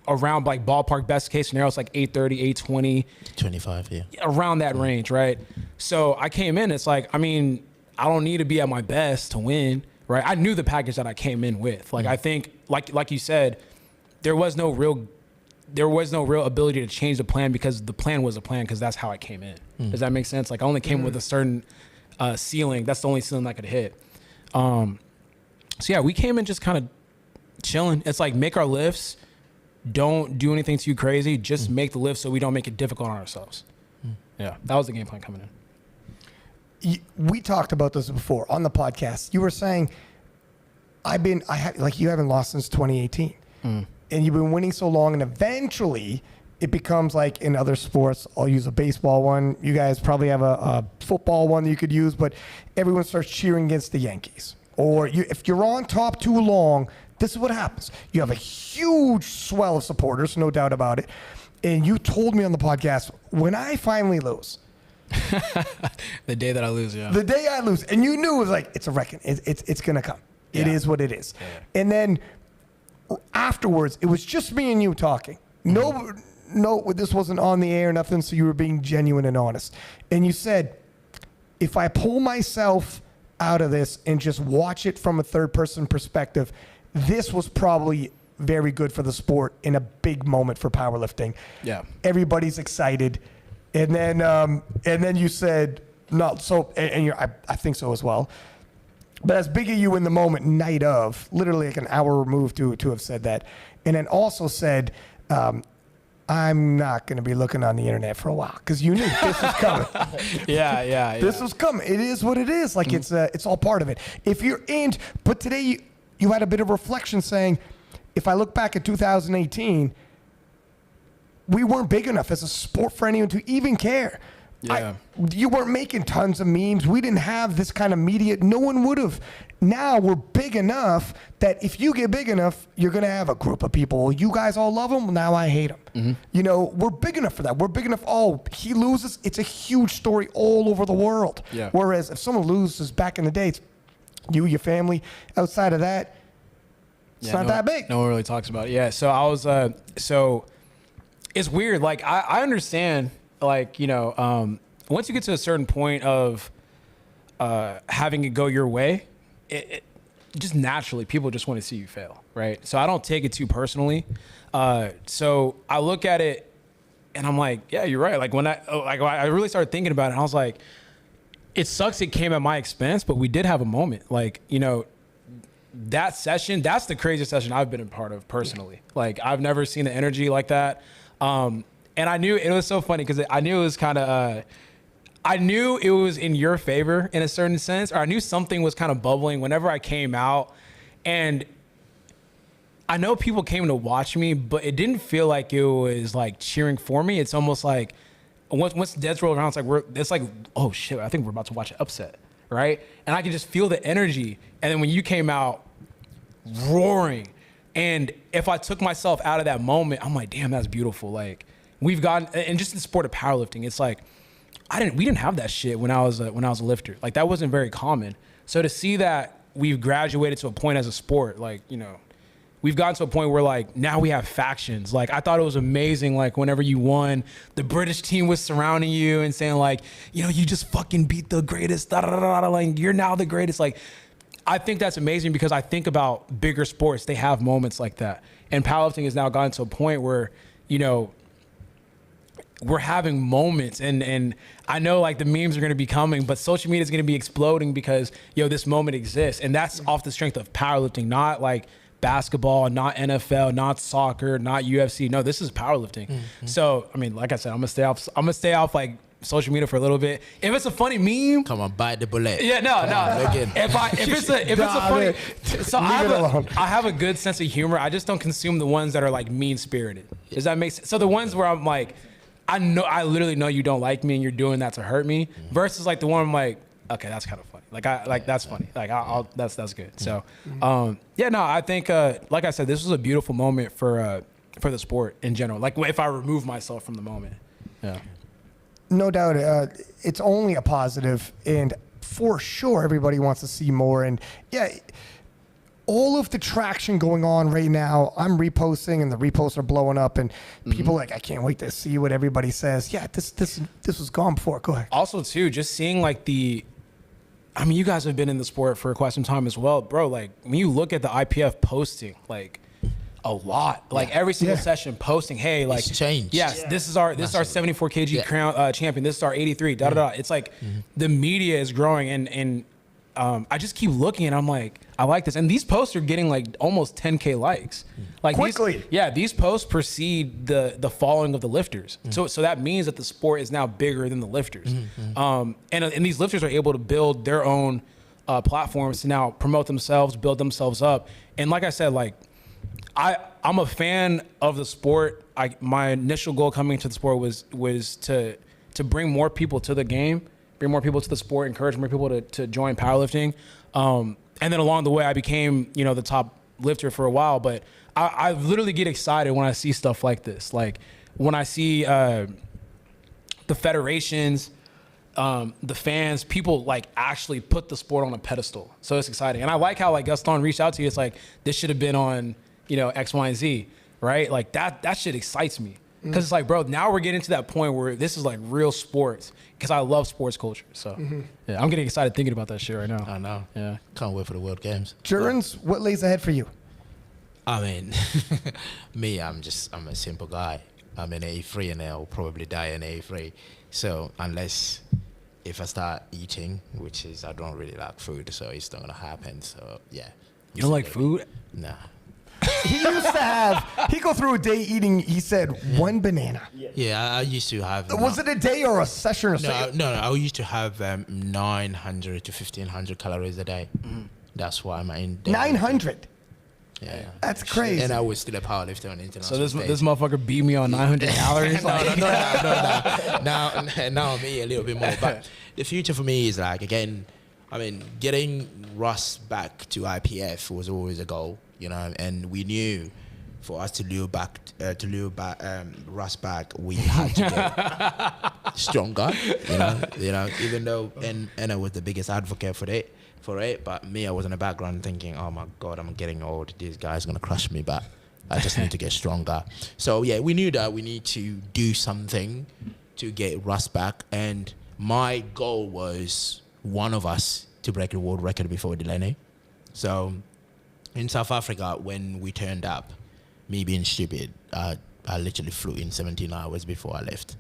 around like ballpark best case scenario, it's like 830, 820. 25, yeah. Around that range, right? So I came in, it's like, I don't need to be at my best to win, right? I knew the package that I came in with. Like, I think, like you said, there was no real ability to change the plan because the plan was a plan because that's how I came in. Does that make sense? Like I only came with a certain ceiling. That's the only ceiling I could hit. So yeah, we came in just kind of chilling. It's like make our lifts, don't do anything too crazy, just make the lift so we don't make it difficult on ourselves. Yeah, that was the game plan coming in. We talked about this before on the podcast. You were saying you haven't lost since 2018 and you've been winning so long, and eventually it becomes like in other sports. I'll use a baseball one, you guys probably have a football one that you could use, but everyone starts cheering against the Yankees. Or if you're on top too long, this is what happens. You have a huge swell of supporters, no doubt about it. and you told me on the podcast, when I finally lose, The day that I lose, yeah. the day I lose, and you knew it was like, it's a reckon. It's going to come. It Yeah. is what it is. Yeah. And then afterwards, it was just me and you talking. No, this wasn't on the air, nothing. So you were being genuine and honest. And you said, if I pull myself out of this and just watch it from a third person perspective, this was probably very good for the sport in a big moment for powerlifting. Yeah. Everybody's excited. And then you said, no, so, and I think so as well. But as big of you in the moment, night of, literally like an hour removed to have said that. And then also said, I'm not going to be looking on the internet for a while because you knew this was coming. Yeah. This was coming. It is what it is. Like it's all part of it. But today you had a bit of reflection saying, if I look back at 2018, we weren't big enough as a sport for anyone to even care. Yeah. You weren't making tons of memes. We didn't have this kind of media. No one would have. Now we're big enough that if you get big enough, you're going to have a group of people. You guys all love him. Now I hate him. Mm-hmm. You know, we're big enough for that. We're big enough. Oh, he loses. It's a huge story all over the world. Yeah. Whereas if someone loses back in the day, it's you, your family. Outside of that, it's not that big. No one really talks about it. Yeah. So I was, so it's weird. Like I understand, like, you know, once you get to a certain point of having it go your way, it just naturally people just want to see you fail, right? So I don't take it too personally. So I look at it and I'm like, yeah, you're right. Like when I really started thinking about it, and I was like, it sucks it came at my expense, but we did have a moment. Like, you know, that session, that's the craziest session I've been a part of personally. Like I've never seen the energy like that. And I knew it was so funny because I knew it was kind of, I knew it was in your favor in a certain sense, or I knew something was kind of bubbling whenever I came out. And I know people came to watch me, but it didn't feel like it was like cheering for me. It's almost like once the deads roll around, it's like, oh shit, I think we're about to watch an upset, right? And I could just feel the energy. And then when you came out roaring, and if I took myself out of that moment, I'm like, damn, that's beautiful. Like we've gotten, and just in the sport of powerlifting, it's like, we didn't have that shit when I was a lifter. Like that wasn't very common. So to see that we've graduated to a point as a sport, like, you know, we've gotten to a point where like now we have factions. Like I thought it was amazing. Like whenever you won, the British team was surrounding you and saying like, you know, you just fucking beat the greatest, like you're now the greatest. Like I think that's amazing because I think about bigger sports. They have moments like that. And powerlifting has now gotten to a point where, you know, we're having moments, and I know like the memes are going to be coming, but social media is going to be exploding because, yo, this moment exists. And that's off the strength of powerlifting, not like basketball, not NFL, not soccer, not UFC. No, this is powerlifting. Mm-hmm. So, I mean, like I said, I'm going to stay off like social media for a little bit. If it's a funny meme, Come on, bite the bullet. yeah, no. If it's a funny, so I have a good sense of humor. I just don't consume the ones that are like mean spirited. Does that make sense? So the ones where I'm like, I literally know you don't like me and you're doing that to hurt me, versus like the one I'm like, okay, that's kind of funny. That's funny. Like that's good. So, yeah, no, I think, like I said, this was a beautiful moment for the sport in general. Like if I remove myself from the moment. Yeah. No doubt, it's only a positive, and for sure everybody wants to see more. And yeah, all of the traction going on right now, I'm reposting and the reposts are blowing up, and people like, I can't wait to see what everybody says. Yeah, this was gone before. Go ahead. Also too, just seeing like I mean, you guys have been in the sport for quite some time as well, bro. Like when you look at the IPF posting, like a lot, like every single session posting, hey, like It's changed. Yes, this is our 74 kg crown champion. This is our 83. It's like the media is growing, and I just keep looking, and I'm like, I like this. And these posts are getting like almost 10K likes. Like quickly. These posts precede the following of the lifters. So that means that the sport is now bigger than the lifters. And these lifters are able to build their own platforms to now promote themselves, build themselves up. And like I said, like I'm a fan of the sport. My initial goal coming into the sport was to bring more people to the game, bring more people to the sport, encourage more people to join powerlifting. And then along the way, I became, you know, the top lifter for a while. But I literally get excited when I see stuff like this. Like when I see the federations, the fans, people like actually put the sport on a pedestal. So it's exciting. And I like how like Gaston reached out to you. It's like, this should have been on, you know, X, Y, and Z, right? Like that shit excites me. Because it's like, bro, now we're getting to that point where this is like real sports. Because I love sports culture. So yeah, I'm getting excited thinking about that shit right now. I know. Yeah. Can't wait for the World Games. Jurins, what lays ahead for you? I mean, me, I'm a simple guy. I'm an A3 and I'll probably die in A3. So if I start eating, which is, I don't really like food, so it's not going to happen. So yeah. You don't like food? Nah. He used to have, he go through a day eating, he said, one banana. Yeah, I used to have. Was it a day or a session or something? No, I used to have 900 to 1,500 calories a day. That's why I'm in. 900? Yeah. That's crazy. And I was still a powerlifter on international So this stage. motherfucker beat me on 900 calories? No. Now me a little bit more. But the future for me is like, again, I mean, getting Russ back to IPF was always a goal, you know, and we knew for us to lure Russ back, we had to get stronger, you know, even though and I was the biggest advocate for it, but me, I was in the background thinking, oh my God, I'm getting old. This guy's gonna crush me, but I just need to get stronger. So yeah, we knew that we need to do something to get Russ back, and my goal was one of us to break the world record before Delaney. So in South Africa, when we turned up, me being stupid, I literally flew in 17 hours before I left.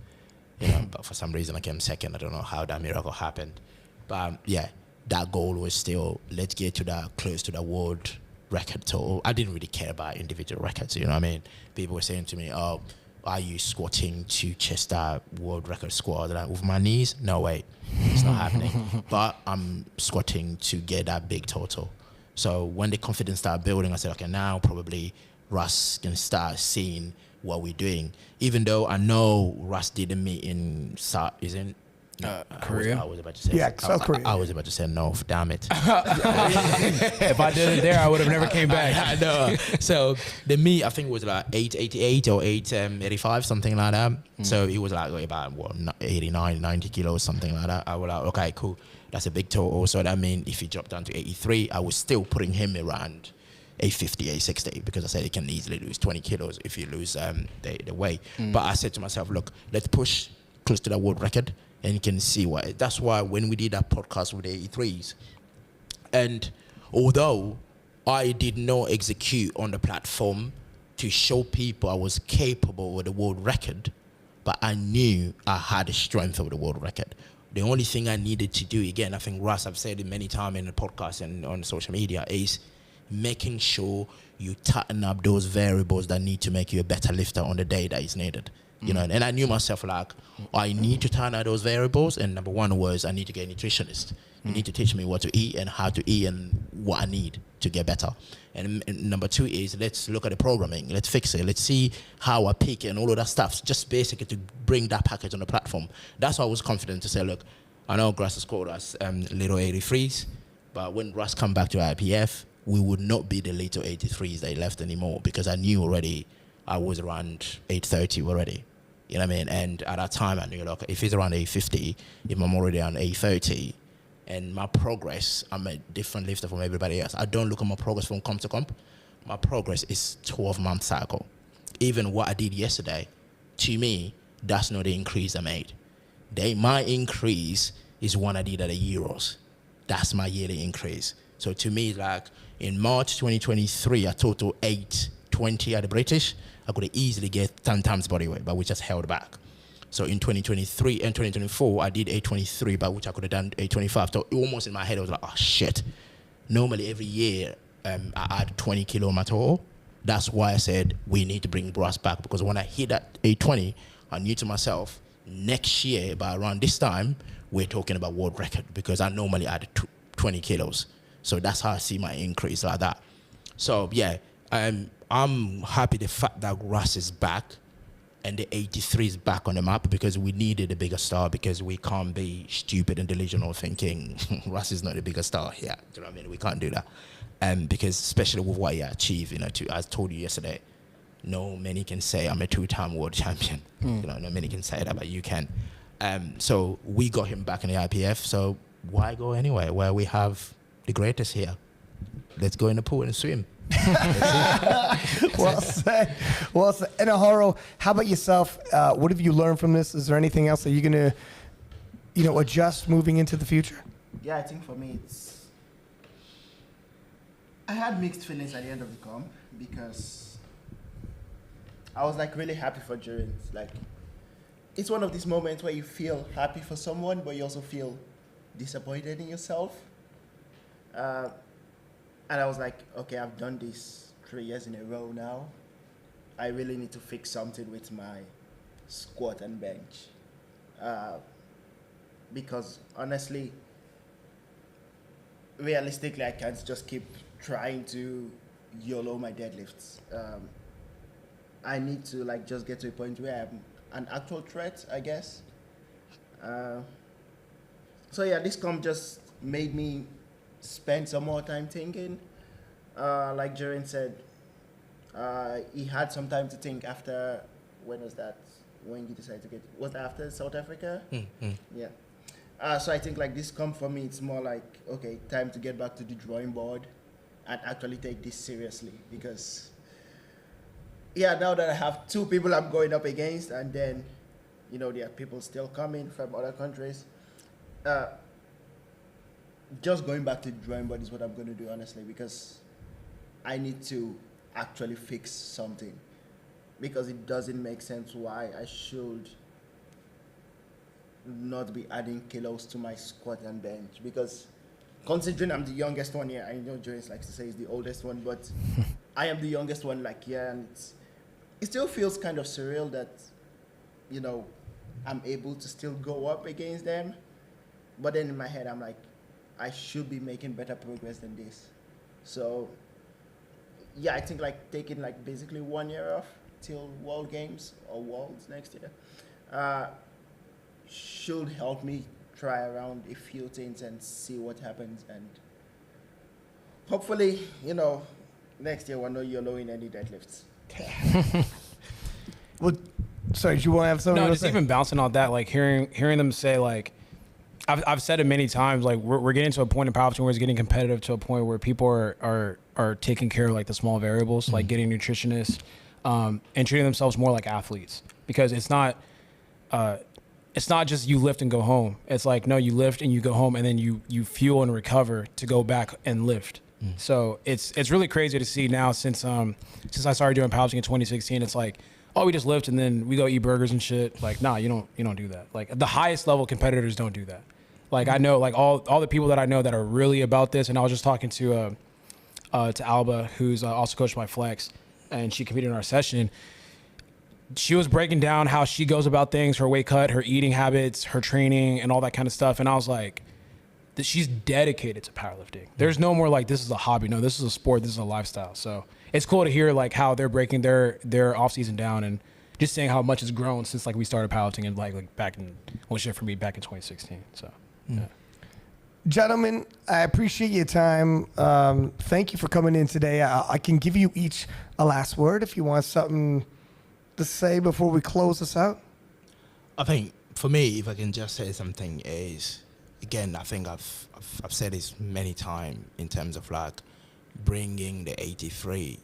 You know, but for some reason I came second. I don't know how that miracle happened. But yeah, that goal was still, let's get to that, close to the world record. So I didn't really care about individual records, you know what I mean? People were saying to me, oh, are you squatting to chest that world record squat? Like, with my knees? No way, it's not happening. But I'm squatting to get that big total. So when the confidence started building, I said, okay, now probably Russ can start seeing what we're doing. Even though I know Russ didn't meet in Korea. I was about to say South Korea. I was about to say no. Damn it! If I did it there, I would have never came back. I know. So the meet, I think, was like 888 or 885, something like that. So it was like about 89, 90 kilos, something like that. I was like, okay, cool. That's a big total. So that means if he dropped down to 83, I was still putting him around 850, 860, because I said he can easily lose 20 kilos if you lose the weight. But I said to myself, look, let's push close to the world record. And you can see why. That's why when we did that podcast with the 83s, and although I did not execute on the platform to show people I was capable of the world record, but I knew I had the strength of the world record. The only thing I needed to do, again, I think Russ, I've said it many times in the podcast and on social media, is making sure you tighten up those variables that need to make you a better lifter on the day that is needed. You know, and I knew myself like, I need to turn out those variables. And number one was I need to get a nutritionist. You need to teach me what to eat and how to eat and what I need to get better. And number two is let's look at the programming. Let's fix it. Let's see how I pick and all of that stuff. Just basically to bring that package on the platform. That's why I was confident to say, look, I know Russ has called us little 83s, but when Russ come back to IPF, we would not be the little 83s they left anymore, because I knew already I was around 830 already. You know what I mean? And at that time, I knew, look, if it's around 850, if I'm already on 830, and my progress, I'm a different lifter from everybody else. I don't look at my progress from comp to comp. My progress is 12-month cycle. Even what I did yesterday, to me, that's not the increase I made. My increase is one I did at the Euros. That's my yearly increase. So to me, like in March 2023, I total 820 at the British. I could easily get 10 times body weight, but we just held back. So in 2023 and 2024, I did 823, but which I could have done 825. So almost in my head, I was like, oh shit. Normally every year, I add 20 kilo on my total. That's why I said we need to bring Russ back, because when I hit that 820, I knew to myself, next year, by around this time, we're talking about world record, because I normally add 20 kilos. So that's how I see my increase like that. So yeah, I'm happy the fact that Russ is back and the 83 is back on the map, because we needed a bigger star, because we can't be stupid and delusional thinking Russ is not the bigger star here. Do you know what I mean? We can't do that. Because especially with what he achieved, you know, as I told you yesterday, no many can say I'm a 2-time world champion. You know, no many can say that, but you can. So we got him back in the IPF. So why go anywhere where we have the greatest here? Let's go in the pool and swim. Well said. Well said. Anahoro, how about yourself? What have you learned from this? Is there anything else that you're going to, adjust moving into the future? Yeah, I think for me I had mixed feelings at the end of the comp because I was like really happy for Jurins. Like, it's one of these moments where you feel happy for someone, but you also feel disappointed in yourself. And I was like, okay, I've done this 3 years in a row now. I really need to fix something with my squat and bench. Because honestly, realistically, I can't just keep trying to YOLO my deadlifts. I need to like just get to a point where I'm an actual threat, I guess. So yeah, this comp just made me spend some more time thinking. Like Jarn said, he had some time to think after, when was that? When you decided to was that after South Africa? Yeah. So I think like this comp for me, it's more like, okay, time to get back to the drawing board and actually take this seriously, because yeah, now that I have 2 people I'm going up against, and then, there are people still coming from other countries, just going back to the drawing board is what I'm going to do, honestly, because I need to actually fix something, because it doesn't make sense why I should not be adding kilos to my squat and bench, because considering I'm the youngest one here, I know Jurins likes to say he's the oldest one, but I am the youngest one here, and it still feels kind of surreal that, I'm able to still go up against them, but then in my head I'm like, I should be making better progress than this. So yeah, I think like taking like basically 1 year off till World Games or Worlds next year should help me try around a few things and see what happens, and hopefully, next year we're not YOLOing any deadlifts. Well, sorry, do you want to have something? No, to just say? even bouncing on that, like hearing them say, like, I've said it many times, like we're getting to a point in powerlifting where it's getting competitive to a point where people are taking care of like the small variables, like getting nutritionists, and treating themselves more like athletes, because it's not just you lift and go home. It's like, no, you lift and you go home, and then you fuel and recover to go back and lift. So it's really crazy to see now, since I started doing powerlifting in 2016. It's like, oh, we just lift and then we go eat burgers and shit. Like, nah, you don't do that. Like, the highest level competitors don't do that. Like, I know, like all the people that I know that are really about this, and I was just talking to Alba, who's also coached by Flex, and she competed in our session. She was breaking down how she goes about things, her weight cut, her eating habits, her training, and all that kind of stuff. And I was like, she's dedicated to powerlifting. There's no more like, this is a hobby. No, this is a sport. This is a lifestyle. So it's cool to hear like how they're breaking their off season down, and just saying how much it's grown since like we started powerlifting, and like back in, well, shit for me back in 2016. So yeah. Gentlemen, I appreciate your time. Thank you for coming in today. I can give you each a last word if you want something to say before we close this out. I think for me, if I can just say something, is, again, I think I've said this many times in terms of like bringing the 83,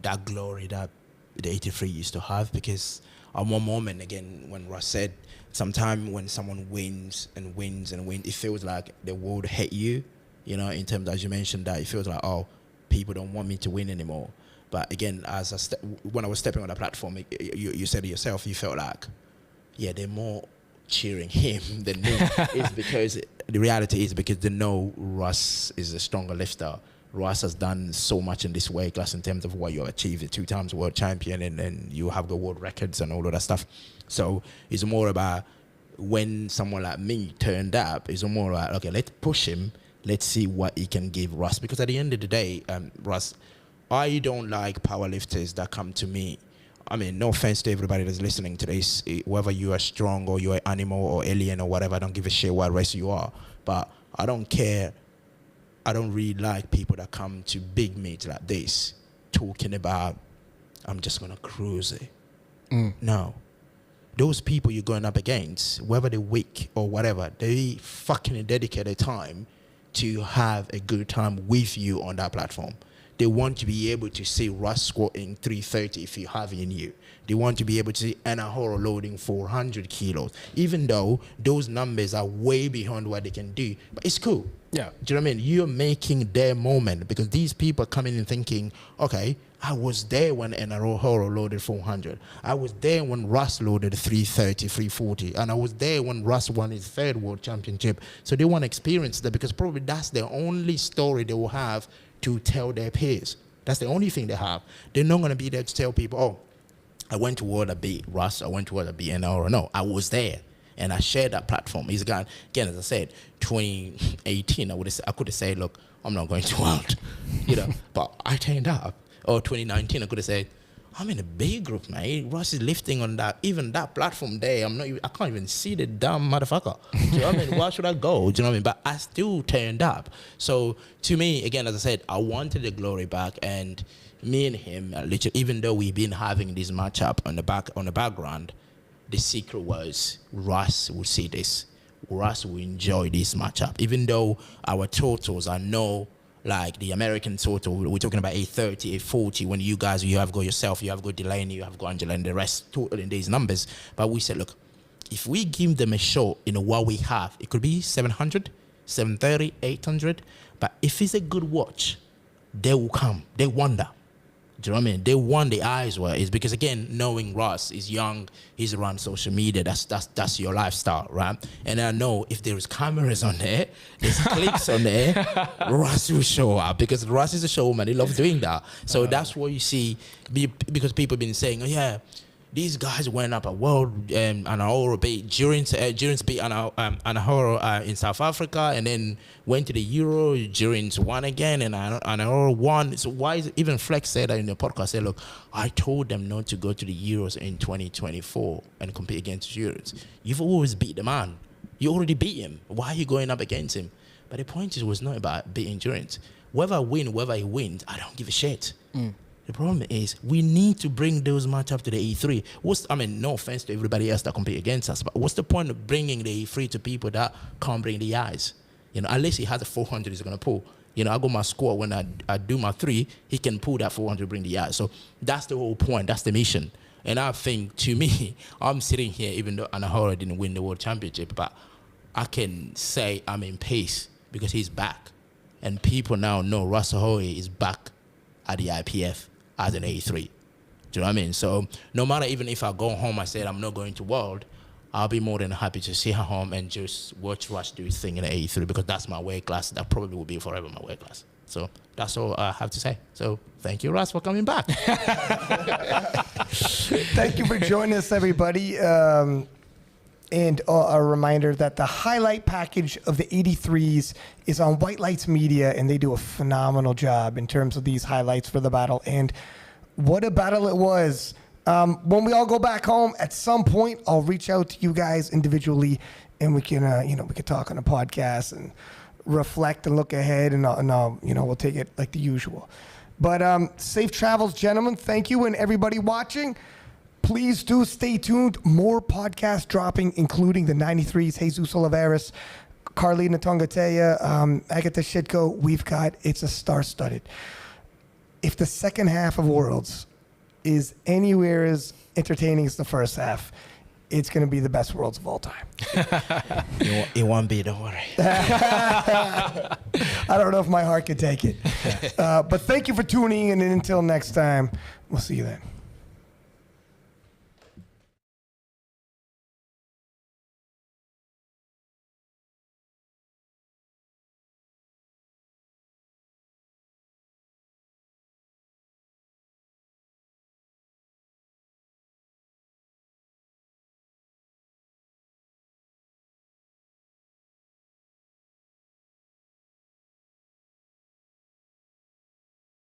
that glory that the 83 used to have, because at one moment, again, when Russ said, sometimes when someone wins and wins and wins, it feels like the world hate you, in terms, as you mentioned, that it feels like, oh, people don't want me to win anymore. But again, when I was stepping on the platform, you said to yourself, you felt like, yeah, they're more cheering him than me. It's because the reality is because they know Russ is a stronger lifter. Russ has done so much in this weight class in terms of what you achieved, 2 times world champion, and you have the world records and all of that stuff. So it's more about, when someone like me turned up, it's more like, okay, let's push him. Let's see what he can give Russ. Because at the end of the day, Russ, I don't like powerlifters that come to me. I mean, no offense to everybody that's listening to this, whether you are strong or you're an animal or alien or whatever, I don't give a shit what race you are. But I don't care. I don't really like people that come to big meets like this talking about I'm just going to cruise it. No. Those people you're going up against, whether they're weak or whatever, they fucking dedicate their time to have a good time with you on that platform. They want to be able to see Russ squatting 330 if you have it in you. They want to be able to see Anahoro loading 400 kilos, even though those numbers are way beyond what they can do. But it's cool. Yeah. Do you know what I mean? You're making their moment, because these people are coming in thinking, okay, I was there when Anahoro loaded 400. I was there when Russ loaded 330, 340. And I was there when Russ won his third world championship. So they want to experience that, because probably that's the only story they will have to tell their peers. That's the only thing they have. They're not going to be there to tell people, oh, I went to World, I beat Russ. I went to World, I beat Anahoro. No, I was there. And I shared that platform. He's gone, again, as I said, 2018, I could have said, look, I'm not going to World, but I turned up. Or 2019, I could have said, I'm in a big group, man. Russ is lifting on that, even that platform there. I can't even see the damn motherfucker. Do you know what I mean? Why should I go? Do you know what I mean? But I still turned up. So to me, again, as I said, I wanted the glory back, and me and him, literally, even though we've been having this matchup on the background, the secret was Russ would see this. Russ will enjoy this matchup, even though our totals are like the American total, we're talking about 830, 840. When you have got yourself, you have got Delaney, you have got Angela, and the rest total in these numbers. But we said, look, if we give them a show, what we have, it could be 700, 730, 800. But if it's a good watch, they will come. They wonder. Do you know what I mean? They want the eyes where it's, because again, knowing Russ is young, he's around social media, that's your lifestyle, right? And I know if there's cameras on there, there's clicks on there, Russ will show up, because Russ is a showman. He loves doing that. So that's what you see, because people have been saying, oh yeah, these guys went up a world, Anahoro beat Jurins beat Anahoro in South Africa, and then went to the Euro. Jurins won again, and Anahoro won. So why is even Flex said that in the podcast? Said, look, I told them not to go to the Euros in 2024 and compete against Jurins. You've always beat the man. You already beat him. Why are you going up against him? But the point was not about beating Jurins. Whether he wins, I don't give a shit. The problem is we need to bring those matchups to the E3. No offense to everybody else that compete against us, but what's the point of bringing the E3 to people that can't bring the eyes? Unless he has a 400 he's going to pull. I got my score when I do my 3, he can pull that 400, bring the eyes. So that's the whole point. That's the mission. And I think, to me, I'm sitting here, even though Anahoro didn't win the world championship, but I can say I'm in pace because he's back. And people now know Russel is back at the IPF as an A3. Do you know what I mean? So no matter, even if I go home, I said I'm not going to World, I'll be more than happy to see her home and just watch Russ do his thing in the A3, because that's my weight class. That probably will be forever my weight class. So that's all I have to say. So thank you, Russ, for coming back. Thank you for joining us, everybody. And a reminder that the highlight package of the 83s is on White Lights Media, and they do a phenomenal job in terms of these highlights for the battle. And what a battle it was. When we all go back home, at some point, I'll reach out to you guys individually, and we can, we can talk on a podcast and reflect and look ahead, and we'll take it like the usual. But safe travels, gentlemen. Thank you, and everybody watching. Please do stay tuned. More podcasts dropping, including the 93s, Jesus Oliveras, Carlina Tongatea, Agatha Shitko. It's a star-studded. If the second half of Worlds is anywhere as entertaining as the first half, it's going to be the best Worlds of all time. It won't be, don't worry. I don't know if my heart can take it. But thank you for tuning in, and until next time, we'll see you then.